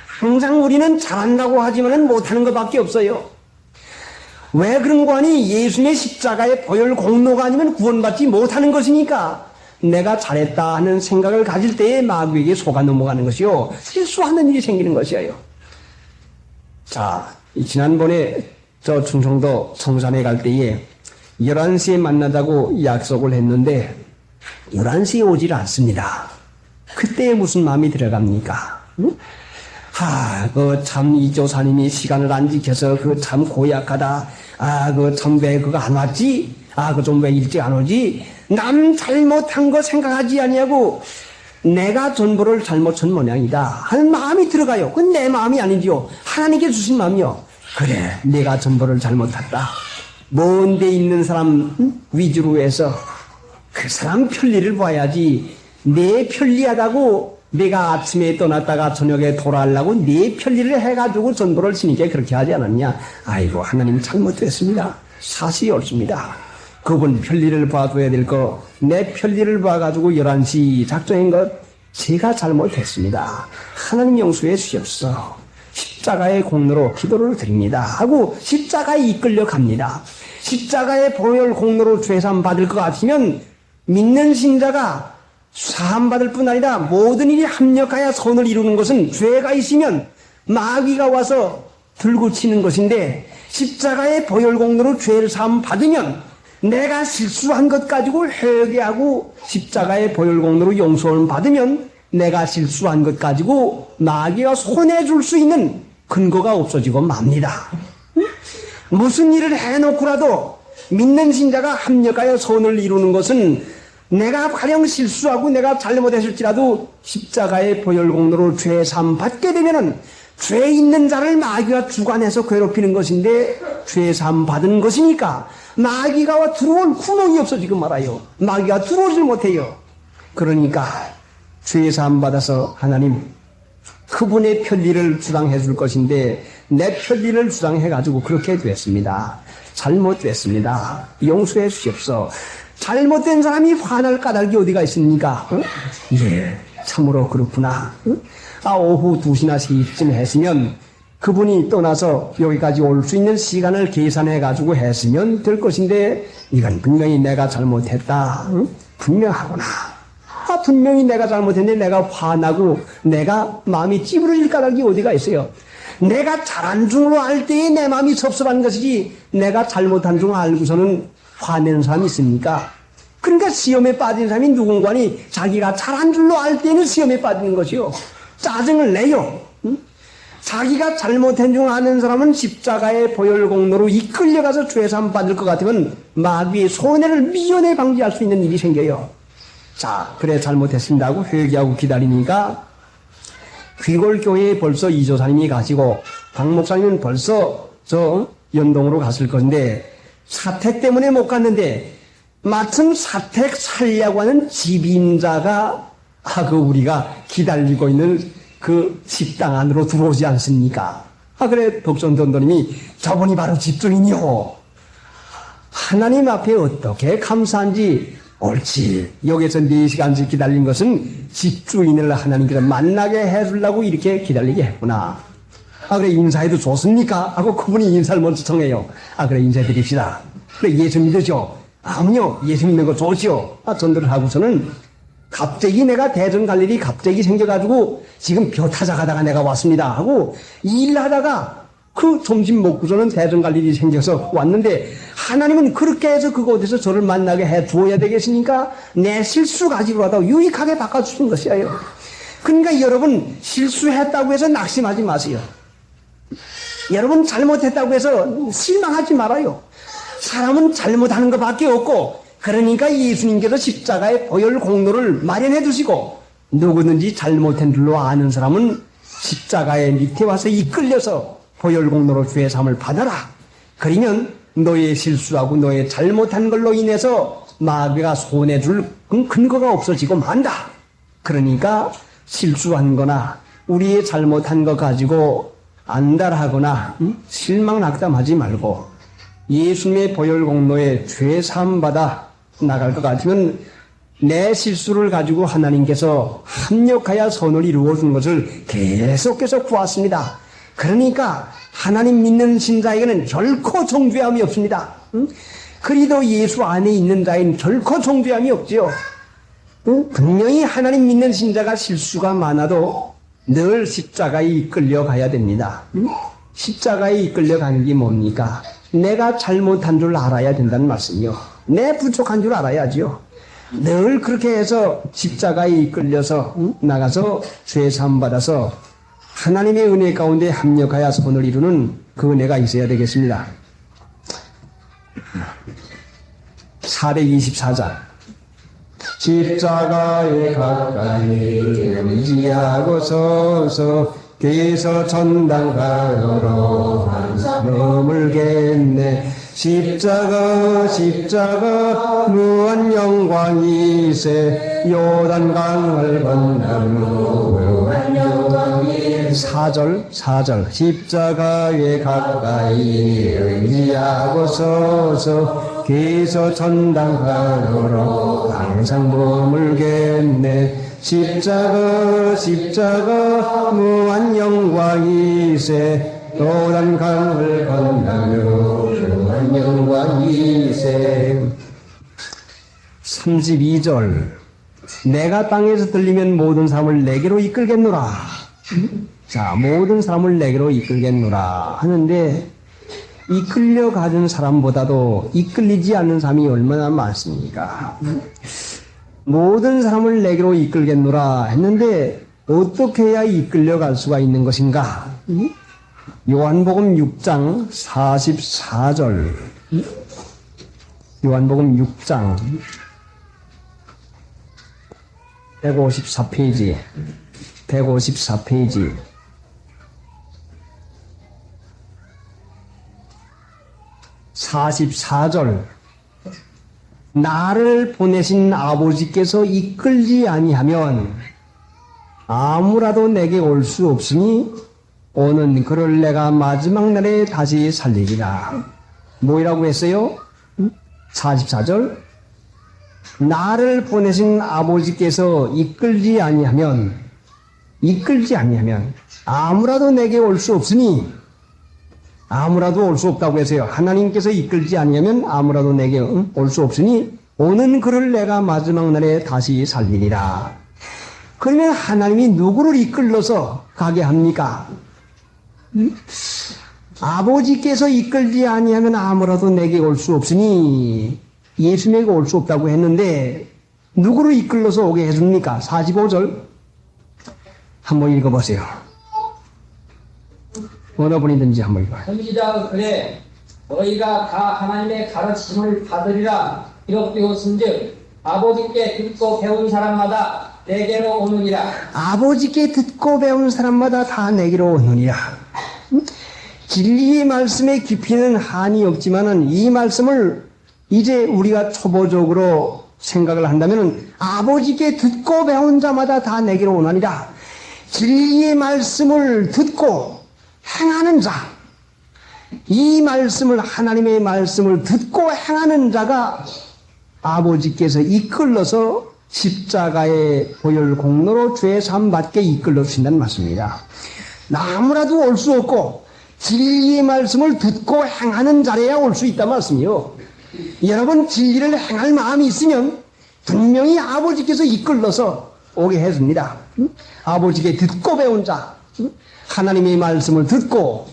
Speaker 2: 항상 우리는 잘한다고 하지만 못하는 것밖에 없어요. 왜 그런 거 아니? 예수님의 십자가의 보혈 공로가 아니면 구원받지 못하는 것이니까 내가 잘했다 하는 생각을 가질 때에 마귀에게 속아 넘어가는 것이요. 실수하는 일이 생기는 것이에요. 자, 지난번에 저 충청도 성산에 갈 때에 11시에 만나자고 약속을 했는데 11시에 오질 않습니다. 그때 무슨 마음이 들어갑니까? 응? 그 참 이 조사님이 시간을 안 지켜서 그 참 고약하다. 그 참 왜 그거 안 왔지? 그 좀 왜 일찍 안 오지? 남 잘못한 거 생각하지 아니하고 내가 전부를 잘못 친 모양이다 하는 마음이 들어가요. 그건 내 마음이 아니지요. 하나님께 주신 마음이요. 그래, 내가 전부를 잘못했다. 먼 데 있는 사람 위주로 해서 그 사람 편리를 봐야지. 내 편리하다고 내가 아침에 떠났다가 저녁에 돌아오려고 내 편리를 해가지고 전부를 치니까 그렇게 하지 않았냐. 아이고 하나님 잘못했습니다. 사실이 옳습니다. 그분 편리를 봐줘야 될 거 내 편리를 봐가지고 11시 작정한 것 제가 잘못했습니다. 하나님 용서해 주시옵소서. 십자가의 공로로 기도를 드립니다 하고 십자가에 이끌려 갑니다. 십자가의 보혈 공로로 죄사함 받을 것 같으면 믿는 신자가 사함 받을 뿐 아니라 모든 일이 합력하여 선을 이루는 것은 죄가 있으면 마귀가 와서 들고 치는 것인데 십자가의 보혈 공로로 죄를 사함 받으면 내가 실수한 것 가지고 회개하고 십자가의 보혈 공로로 용서를 받으면 내가 실수한 것 가지고 마귀가 손해줄 수 있는 근거가 없어지고 맙니다. 무슨 일을 해놓고라도 믿는 신자가 합력하여 선을 이루는 것은 내가 가령 실수하고 내가 잘못했을지라도 십자가의 보혈공로로 죄사함 받게 되면은 죄 있는 자를 마귀가 주관해서 괴롭히는 것인데 죄사함 받은 것이니까 마귀가 들어올 구멍이 없어지고 말아요. 마귀가 들어오질 못해요. 그러니까 죄사함 받아서 하나님 그분의 편리를 주장해 줄 것인데 내 편리를 주장해 가지고 그렇게 됐습니다. 잘못됐습니다. 용서해 주십시오. 잘못된 사람이 화날 까닭이 어디가 있습니까? 예, 참으로 그렇구나. 오후 2시나 3시쯤 했으면 그분이 떠나서 여기까지 올 수 있는 시간을 계산해 가지고 했으면 될 것인데 이건 분명히 내가 잘못했다. 분명하구나. 분명히 내가 잘못했는데 내가 화나고 내가 마음이 찌부러질 까닭이 어디가 있어요. 내가 잘한 줄로 알 때에 내 마음이 섭섭한 것이지 내가 잘못한 줄 알고서는 화내는 사람이 있습니까? 그러니까 시험에 빠진 사람이 누군가니 자기가 잘한 줄로 알 때는 시험에 빠지는 것이요. 짜증을 내요. 자기가 잘못한 줄 아는 사람은 십자가의 보혈공로로 이끌려가서 죄사함 받을 것 같으면 마귀의 손해를 미연에 방지할 수 있는 일이 생겨요. 자, 그래 잘못했습니다 하고 회개하고 기다리니까 귀골교회에 벌써 이조사님이 가시고 박 목사님은 벌써 저 연동으로 갔을 건데 사택 때문에 못 갔는데 마침 사택 살려고 하는 집임자가 우리가 기다리고 있는 그 식당 안으로 들어오지 않습니까? 그래 덕선돈도님이 저분이 바로 집주인이요. 하나님 앞에 어떻게 감사한지 옳지. 여기서 4시간씩 기다린 것은 집주인을 하나님께서 만나게 해주려고 이렇게 기다리게 했구나. 그래 인사해도 좋습니까? 하고 그분이 인사를 먼저 청해요. 그래 인사해 드립시다. 그래 예수 믿으죠? 아니요. 예수 믿는 거 좋지요. 전도를 하고서는 갑자기 내가 대전 갈 일이 갑자기 생겨가지고 지금 벼 타자 가다가 내가 왔습니다 하고 일하다가 그 점심 먹고서는 대전 갈 일이 생겨서 왔는데 하나님은 그렇게 해서 그곳에서 저를 만나게 해 주어야 되겠으니까 내 실수 가지고라도 유익하게 바꿔주신 것이에요. 그러니까 여러분 실수했다고 해서 낙심하지 마세요. 여러분 잘못했다고 해서 실망하지 말아요. 사람은 잘못하는 것밖에 없고 그러니까 예수님께서 십자가의 보혈 공로를 마련해 두시고 누구든지 잘못한 줄로 아는 사람은 십자가의 밑에 와서 이끌려서 보혈 공로로 죄 사함을 받아라. 그러면 너의 실수하고 너의 잘못한 걸로 인해서 마귀가 손해줄 근거가 없어지고 만다. 그러니까 실수한 거나 우리의 잘못한 거 가지고 안달하거나 실망낙담하지 말고 예수님의 보혈 공로에 죄 사함 받아 나갈 것 같으면 내 실수를 가지고 하나님께서 합력하여 선을 이루어 준 것을 계속해서 구했습니다. 그러니까 하나님 믿는 신자에게는 결코 정죄함이 없습니다. 그리도 예수 안에 있는 자에는 결코 정죄함이 없지요. 분명히 하나님 믿는 신자가 실수가 많아도 늘 십자가에 이끌려 가야 됩니다. 십자가에 이끌려 가는 게 뭡니까? 내가 잘못한 줄 알아야 된다는 말씀이요. 내 부족한 줄 알아야지요. 늘 그렇게 해서 십자가에 이끌려서 나가서 죄 사함 받아서 하나님의 은혜 가운데 합력하여 선을 이루는 그 은혜가 있어야 되겠습니다. 424장 십자가에 가까이 의지하고 서서 계서 전당가로로 머물겠네. 십자가 무한 영광이세 요단강을 건너며 무한 영광이세 4절 십자가에 가까이 의지하고 서서 계서 전당가로로 항상 머물겠네. 십자가 무한 영광이세 요단강을 건너며 무한 영광이세 32절 내가 땅에서 들리면 모든 사람을 내게로 이끌겠노라. 자, 모든 사람을 내게로 이끌겠노라 하는데 이끌려 가는 사람보다도 이끌리지 않는 사람이 얼마나 많습니까? 모든 사람을 내게로 이끌겠노라 했는데 어떻게 해야 이끌려갈 수가 있는 것인가? 요한복음 6장 44절. 요한복음 6장 154페이지. 154페이지. 44절. 나를 보내신 아버지께서 이끌지 아니하면 아무라도 내게 올 수 없으니 오는 그를 내가 마지막 날에 다시 살리리라. 뭐라고 했어요? 44절. 나를 보내신 아버지께서 이끌지 아니하면 아무라도 내게 올 수 없으니, 아무라도 올 수 없다고 했어요. 하나님께서 이끌지 아니하면 아무라도 내게 올 수 없으니 오는 그를 내가 마지막 날에 다시 살리리라. 그러면 하나님이 누구를 이끌러서 가게 합니까? 아버지께서 이끌지 아니하면 아무라도 내게 올 수 없으니 예수님에게 올 수 없다고 했는데 누구를 이끌러서 오게 해줍니까? 45절 한번 읽어보세요. 어느 분이든지 한번 읽어요.
Speaker 4: 선지자 그래 너희가 다 하나님의 가르침을 받으리라 이렇게 되었은즉 아버지께 듣고 배운 사람마다 내게로 오느니라.
Speaker 2: 아버지께 듣고 배운 사람마다 다 내게로 오느니라. 진리의 말씀의 깊이는 한이 없지만은 이 말씀을 이제 우리가 초보적으로 생각을 한다면 아버지께 듣고 배운 자마다 다 내게로 오느니라. 진리의 말씀을 듣고 행하는 자, 이 말씀을, 하나님의 말씀을 듣고 행하는 자가 아버지께서 이끌러서 십자가의 보혈 공로로 죄 사함 받게 이끌러 주신다는 말씀입니다. 아무라도 올 수 없고 진리의 말씀을 듣고 행하는 자래야 올 수 있단 말씀이요. 여러분 진리를 행할 마음이 있으면 분명히 아버지께서 이끌러서 오게 해줍니다. 아버지께 듣고 배운 자, 하나님의 말씀을 듣고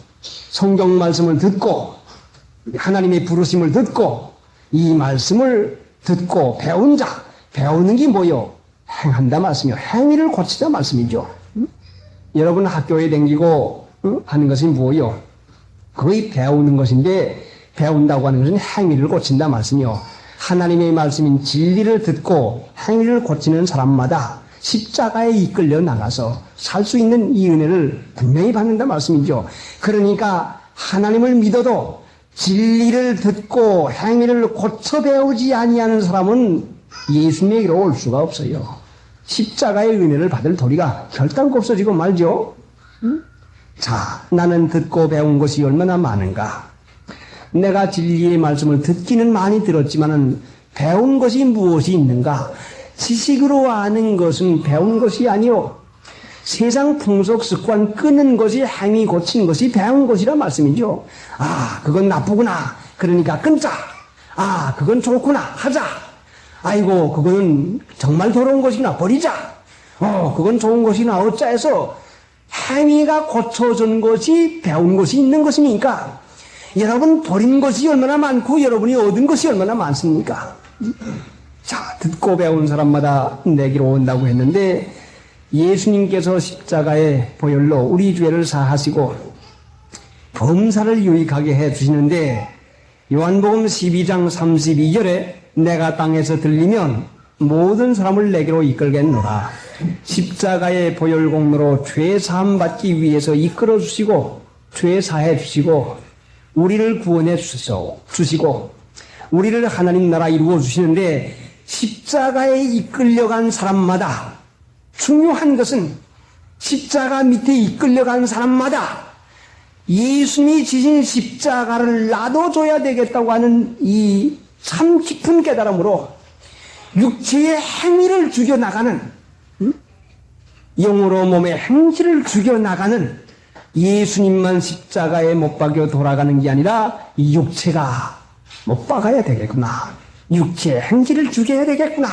Speaker 2: 성경 말씀을 듣고 하나님의 부르심을 듣고 이 말씀을 듣고 배운 자, 배우는 게 뭐요? 행한다 말씀이요. 행위를 고치다 말씀이죠. 여러분 학교에 다니고 하는 것이 뭐요? 거의 배우는 것인데 배운다고 하는 것은 행위를 고친다 말씀이요. 하나님의 말씀인 진리를 듣고 행위를 고치는 사람마다 십자가에 이끌려 나가서 살 수 있는 이 은혜를 분명히 받는다 말씀이죠. 그러니까 하나님을 믿어도 진리를 듣고 행위를 고쳐 배우지 아니하는 사람은 예수님에게로 올 수가 없어요. 십자가의 은혜를 받을 도리가 결단코 없어지고 말죠. 자, 나는 듣고 배운 것이 얼마나 많은가. 내가 진리의 말씀을 듣기는 많이 들었지만은 배운 것이 무엇이 있는가. 지식으로 아는 것은 배운 것이 아니요. 세상 풍속 습관 끄는 것이 행위 고치는 것이 배운 것이라 말씀이죠. 아, 그건 나쁘구나. 그러니까 끊자. 아, 그건 좋구나. 하자. 아이고, 그거는 정말 더러운 것이구나. 버리자. 그건 좋은 것이나 어쩌 해서 행위가 고쳐진 것이 배운 것이 있는 것이니까 여러분 버린 것이 얼마나 많고 여러분이 얻은 것이 얼마나 많습니까? 자, 듣고 배운 사람마다 내게로 온다고 했는데 예수님께서 십자가의 보혈로 우리 죄를 사하시고 범사를 유익하게 해주시는데 요한복음 12장 32절에 내가 땅에서 들리면 모든 사람을 내게로 이끌겠노라. 십자가의 보혈 공로로 죄 사함 받기 위해서 이끌어 주시고 죄 사해 주시고 우리를 구원해 주시고 우리를 하나님 나라 이루어 주시는데 십자가에 이끌려간 사람마다 중요한 것은 십자가 밑에 이끌려간 사람마다 예수님이 지신 십자가를 놔둬줘야 되겠다고 하는 이 참 깊은 깨달음으로 육체의 행위를 죽여나가는 영으로 몸의 행실을 죽여나가는 예수님만 십자가에 못 박여 돌아가는 게 아니라 이 육체가 못 박아야 되겠구나. 육체의 행실을 죽여야 되겠구나.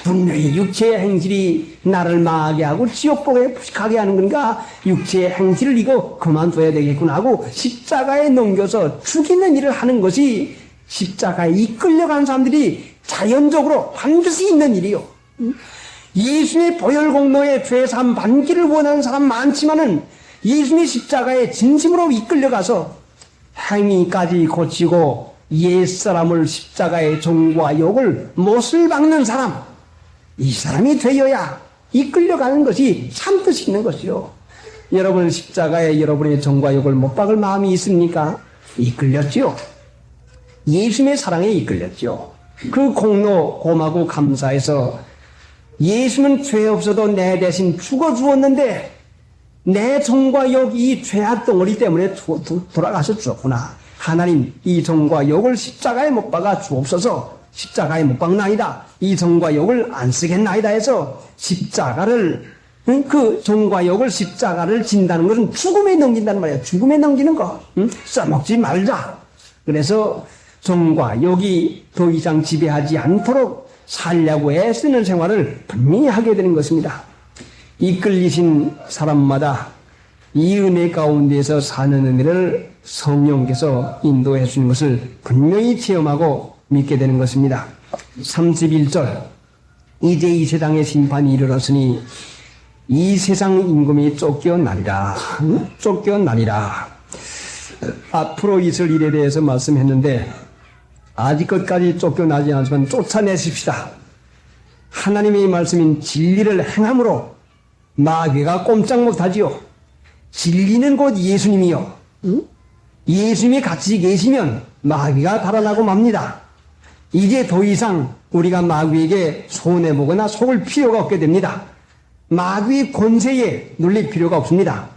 Speaker 2: 분명히 육체의 행실이 나를 망하게 하고 지옥복에 가게 하는 건가 육체의 행실을 이거 그만둬야 되겠구나 하고 십자가에 넘겨서 죽이는 일을 하는 것이 십자가에 이끌려간 사람들이 자연적으로 반드시 있는 일이요. 예수님의 보혈 공로에 죄사함 받기를 원하는 사람 많지만은 예수님의 십자가에 진심으로 이끌려가서 행위까지 고치고 옛사람을 십자가의 종과 욕을 못을 박는 사람, 이 사람이 되어야 이끌려가는 것이 참 뜻이 있는 것이요. 여러분 십자가에 여러분의 종과 욕을 못 박을 마음이 있습니까? 이끌렸지요. 예수님의 사랑에 이끌렸죠. 그 공로 고마고 감사해서 예수는 죄 없어도 내 대신 죽어 주었는데 내 종과 욕 이 죄악 덩어리 때문에 돌아가서 죽었구나. 하나님 이 종과 욕을 십자가에 못 박아 주옵소서. 십자가에 못 박나이다. 이 종과 욕을 안 쓰겠나이다 해서 십자가를 그 종과 욕을 십자가를 진다는 것은 죽음에 넘긴다는 말이야. 죽음에 넘기는 거. 써먹지 말자. 그래서 종과 욕이 더 이상 지배하지 않도록 살려고 애쓰는 생활을 분명히 하게 되는 것입니다. 이끌리신 사람마다 이 은혜 가운데서 사는 은혜를 성령께서 인도해 주는 것을 분명히 체험하고 믿게 되는 것입니다. 31절 이제 이 세상의 심판이 이르렀으니 이 세상 임금이 쫓겨나리라. 쫓겨나리라. 앞으로 있을 일에 대해서 말씀했는데 아직 끝까지 쫓겨나지 않지만 쫓아내십시다. 하나님의 말씀인 진리를 행함으로 마귀가 꼼짝 못하지요. 진리는 곧 예수님이요. 예수님이 같이 계시면 마귀가 달아나고 맙니다. 이제 더 이상 우리가 마귀에게 손해보거나 속을 필요가 없게 됩니다. 마귀의 권세에 눌릴 필요가 없습니다.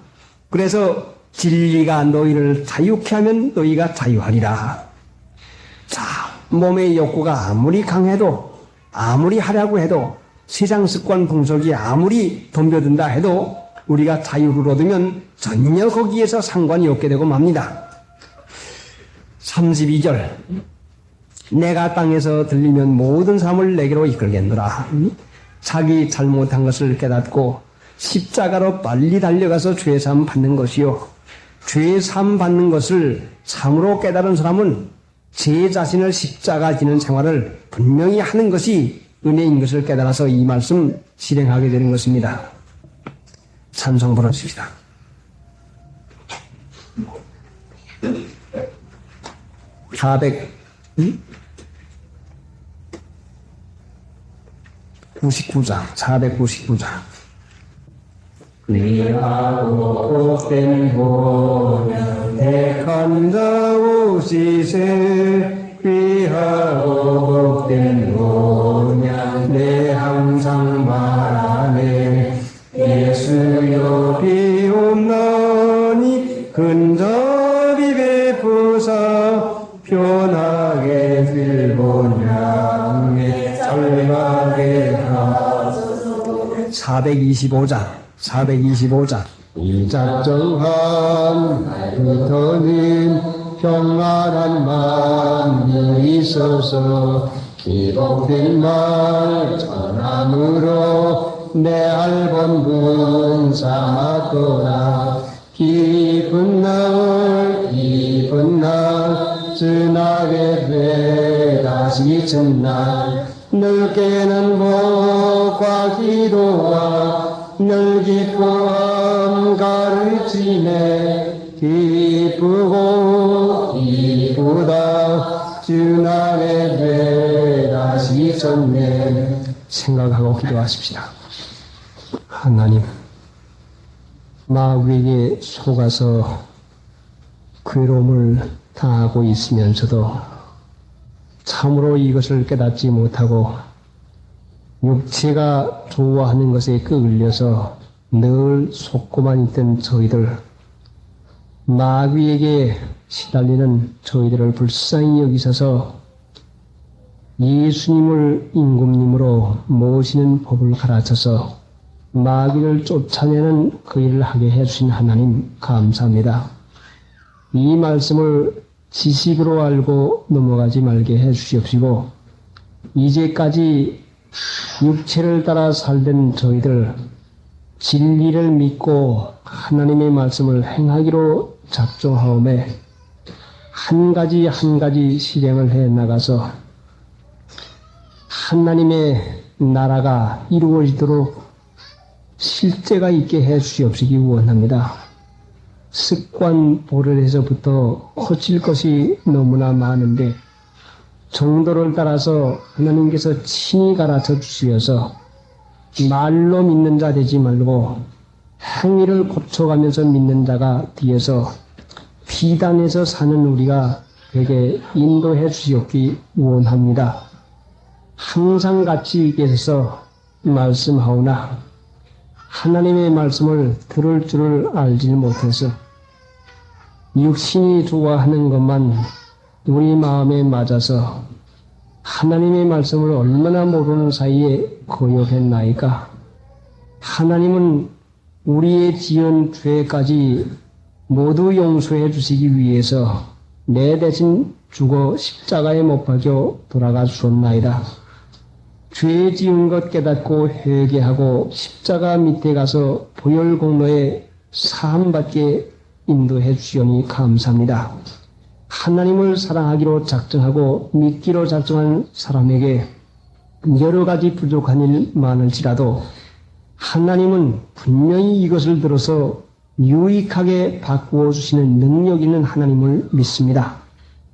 Speaker 2: 그래서 진리가 너희를 자유케 하면 너희가 자유하리라. 자, 몸의 욕구가 아무리 강해도 아무리 하려고 해도 세상 습관 풍속이 아무리 덤벼든다 해도 우리가 자유를 얻으면 전혀 거기에서 상관이 없게 되고 맙니다. 32절 내가 땅에서 들리면 모든 사람을 내게로 이끌겠노라. 자기 잘못한 것을 깨닫고 십자가로 빨리 달려가서 죄사함 받는 것이요. 죄사함 받는 것을 참으로 깨달은 사람은 제 자신을 십자가 지는 생활을 분명히 하는 것이 은혜인 것을 깨달아서 이 말씀 실행하게 되는 것입니다. 찬송 부르십시다. (499장) 499장
Speaker 3: 귀하고 복된 보면 택한 자우시세 귀하고 복된 보면 내 항상 말하네 예수여 비옵나니 근접이 베푸사 편하게 빌보냐에 짧게 하소서.
Speaker 2: 425장
Speaker 3: 이 작정한 날부터는 평안한 마음이 있어서 기복된 말 전함으로 내 알본분 삼았도다. 기쁜 날 지나게 돼 다시 첫날 늘 깨는 복과 기도와 늘 기쁨 가르치네 기쁘고 기쁘다 지나게 돼 다시 첫날
Speaker 2: 생각하고 기도하십시다. 하나님, 마귀에게 속아서 괴로움을 당하고 있으면서도 참으로 이것을 깨닫지 못하고 육체가 좋아하는 것에 끌려서 늘 속고만 있던 저희들, 마귀에게 시달리는 저희들을 불쌍히 여기셔서 예수님을 임금님으로 모시는 법을 가르쳐서 마귀를 쫓아내는 그 일을 하게 해주신 하나님 감사합니다. 이 말씀을 지식으로 알고 넘어가지 말게 해주시옵시고 이제까지 육체를 따라 살던 저희들 진리를 믿고 하나님의 말씀을 행하기로 작정하오매 한 가지 한 가지 실행을 해 나가서
Speaker 3: 하나님의 나라가 이루어지도록 실제가 있게 해 주시옵시기 원합니다. 습관 보를에서부터 허칠 것이 너무나 많은데 정도를 따라서 하나님께서 친히 가르쳐 주시어서 말로 믿는 자 되지 말고 행위를 고쳐가면서 믿는 자가 되어서 비단에서 사는 우리가 되게 인도해 주시옵기 원합니다. 항상 같이 계셔서 말씀하오나 하나님의 말씀을 들을 줄을 알지 못해서 육신이 좋아하는 것만 우리 마음에 맞아서 하나님의 말씀을 얼마나 모르는 사이에 거역했나이까. 하나님은 우리의 지은 죄까지 모두 용서해 주시기 위해서 내 대신 죽어 십자가에 못 박혀 돌아가 주셨나이다. 죄 지은 것 깨닫고 회개하고 십자가 밑에 가서 보혈 공로에 사함받게 인도해 주시오니 감사합니다. 하나님을 사랑하기로 작정하고 믿기로 작정한 사람에게 여러 가지 부족한 일 많을지라도 하나님은 분명히 이것을 들어서 유익하게 바꾸어 주시는 능력 있는 하나님을 믿습니다.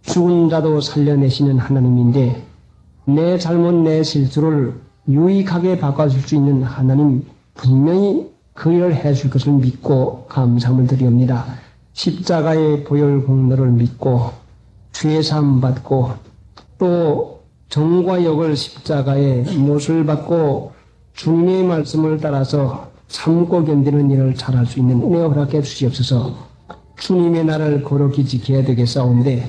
Speaker 3: 죽은 자도 살려내시는 하나님인데 내 잘못 내 실수를 유익하게 바꿔줄 수 있는 하나님 분명히 그 일을 해줄 것을 믿고 감사함을 드리옵니다. 십자가의 보혈 공로를 믿고 죄사함 받고 또 정과 역을 십자가에 못을 받고 주님의 말씀을 따라서 참고 견디는 일을 잘할 수 있는 은혜 허락해 주시옵소서. 주님의 날을 거룩히 지켜야 되겠사온데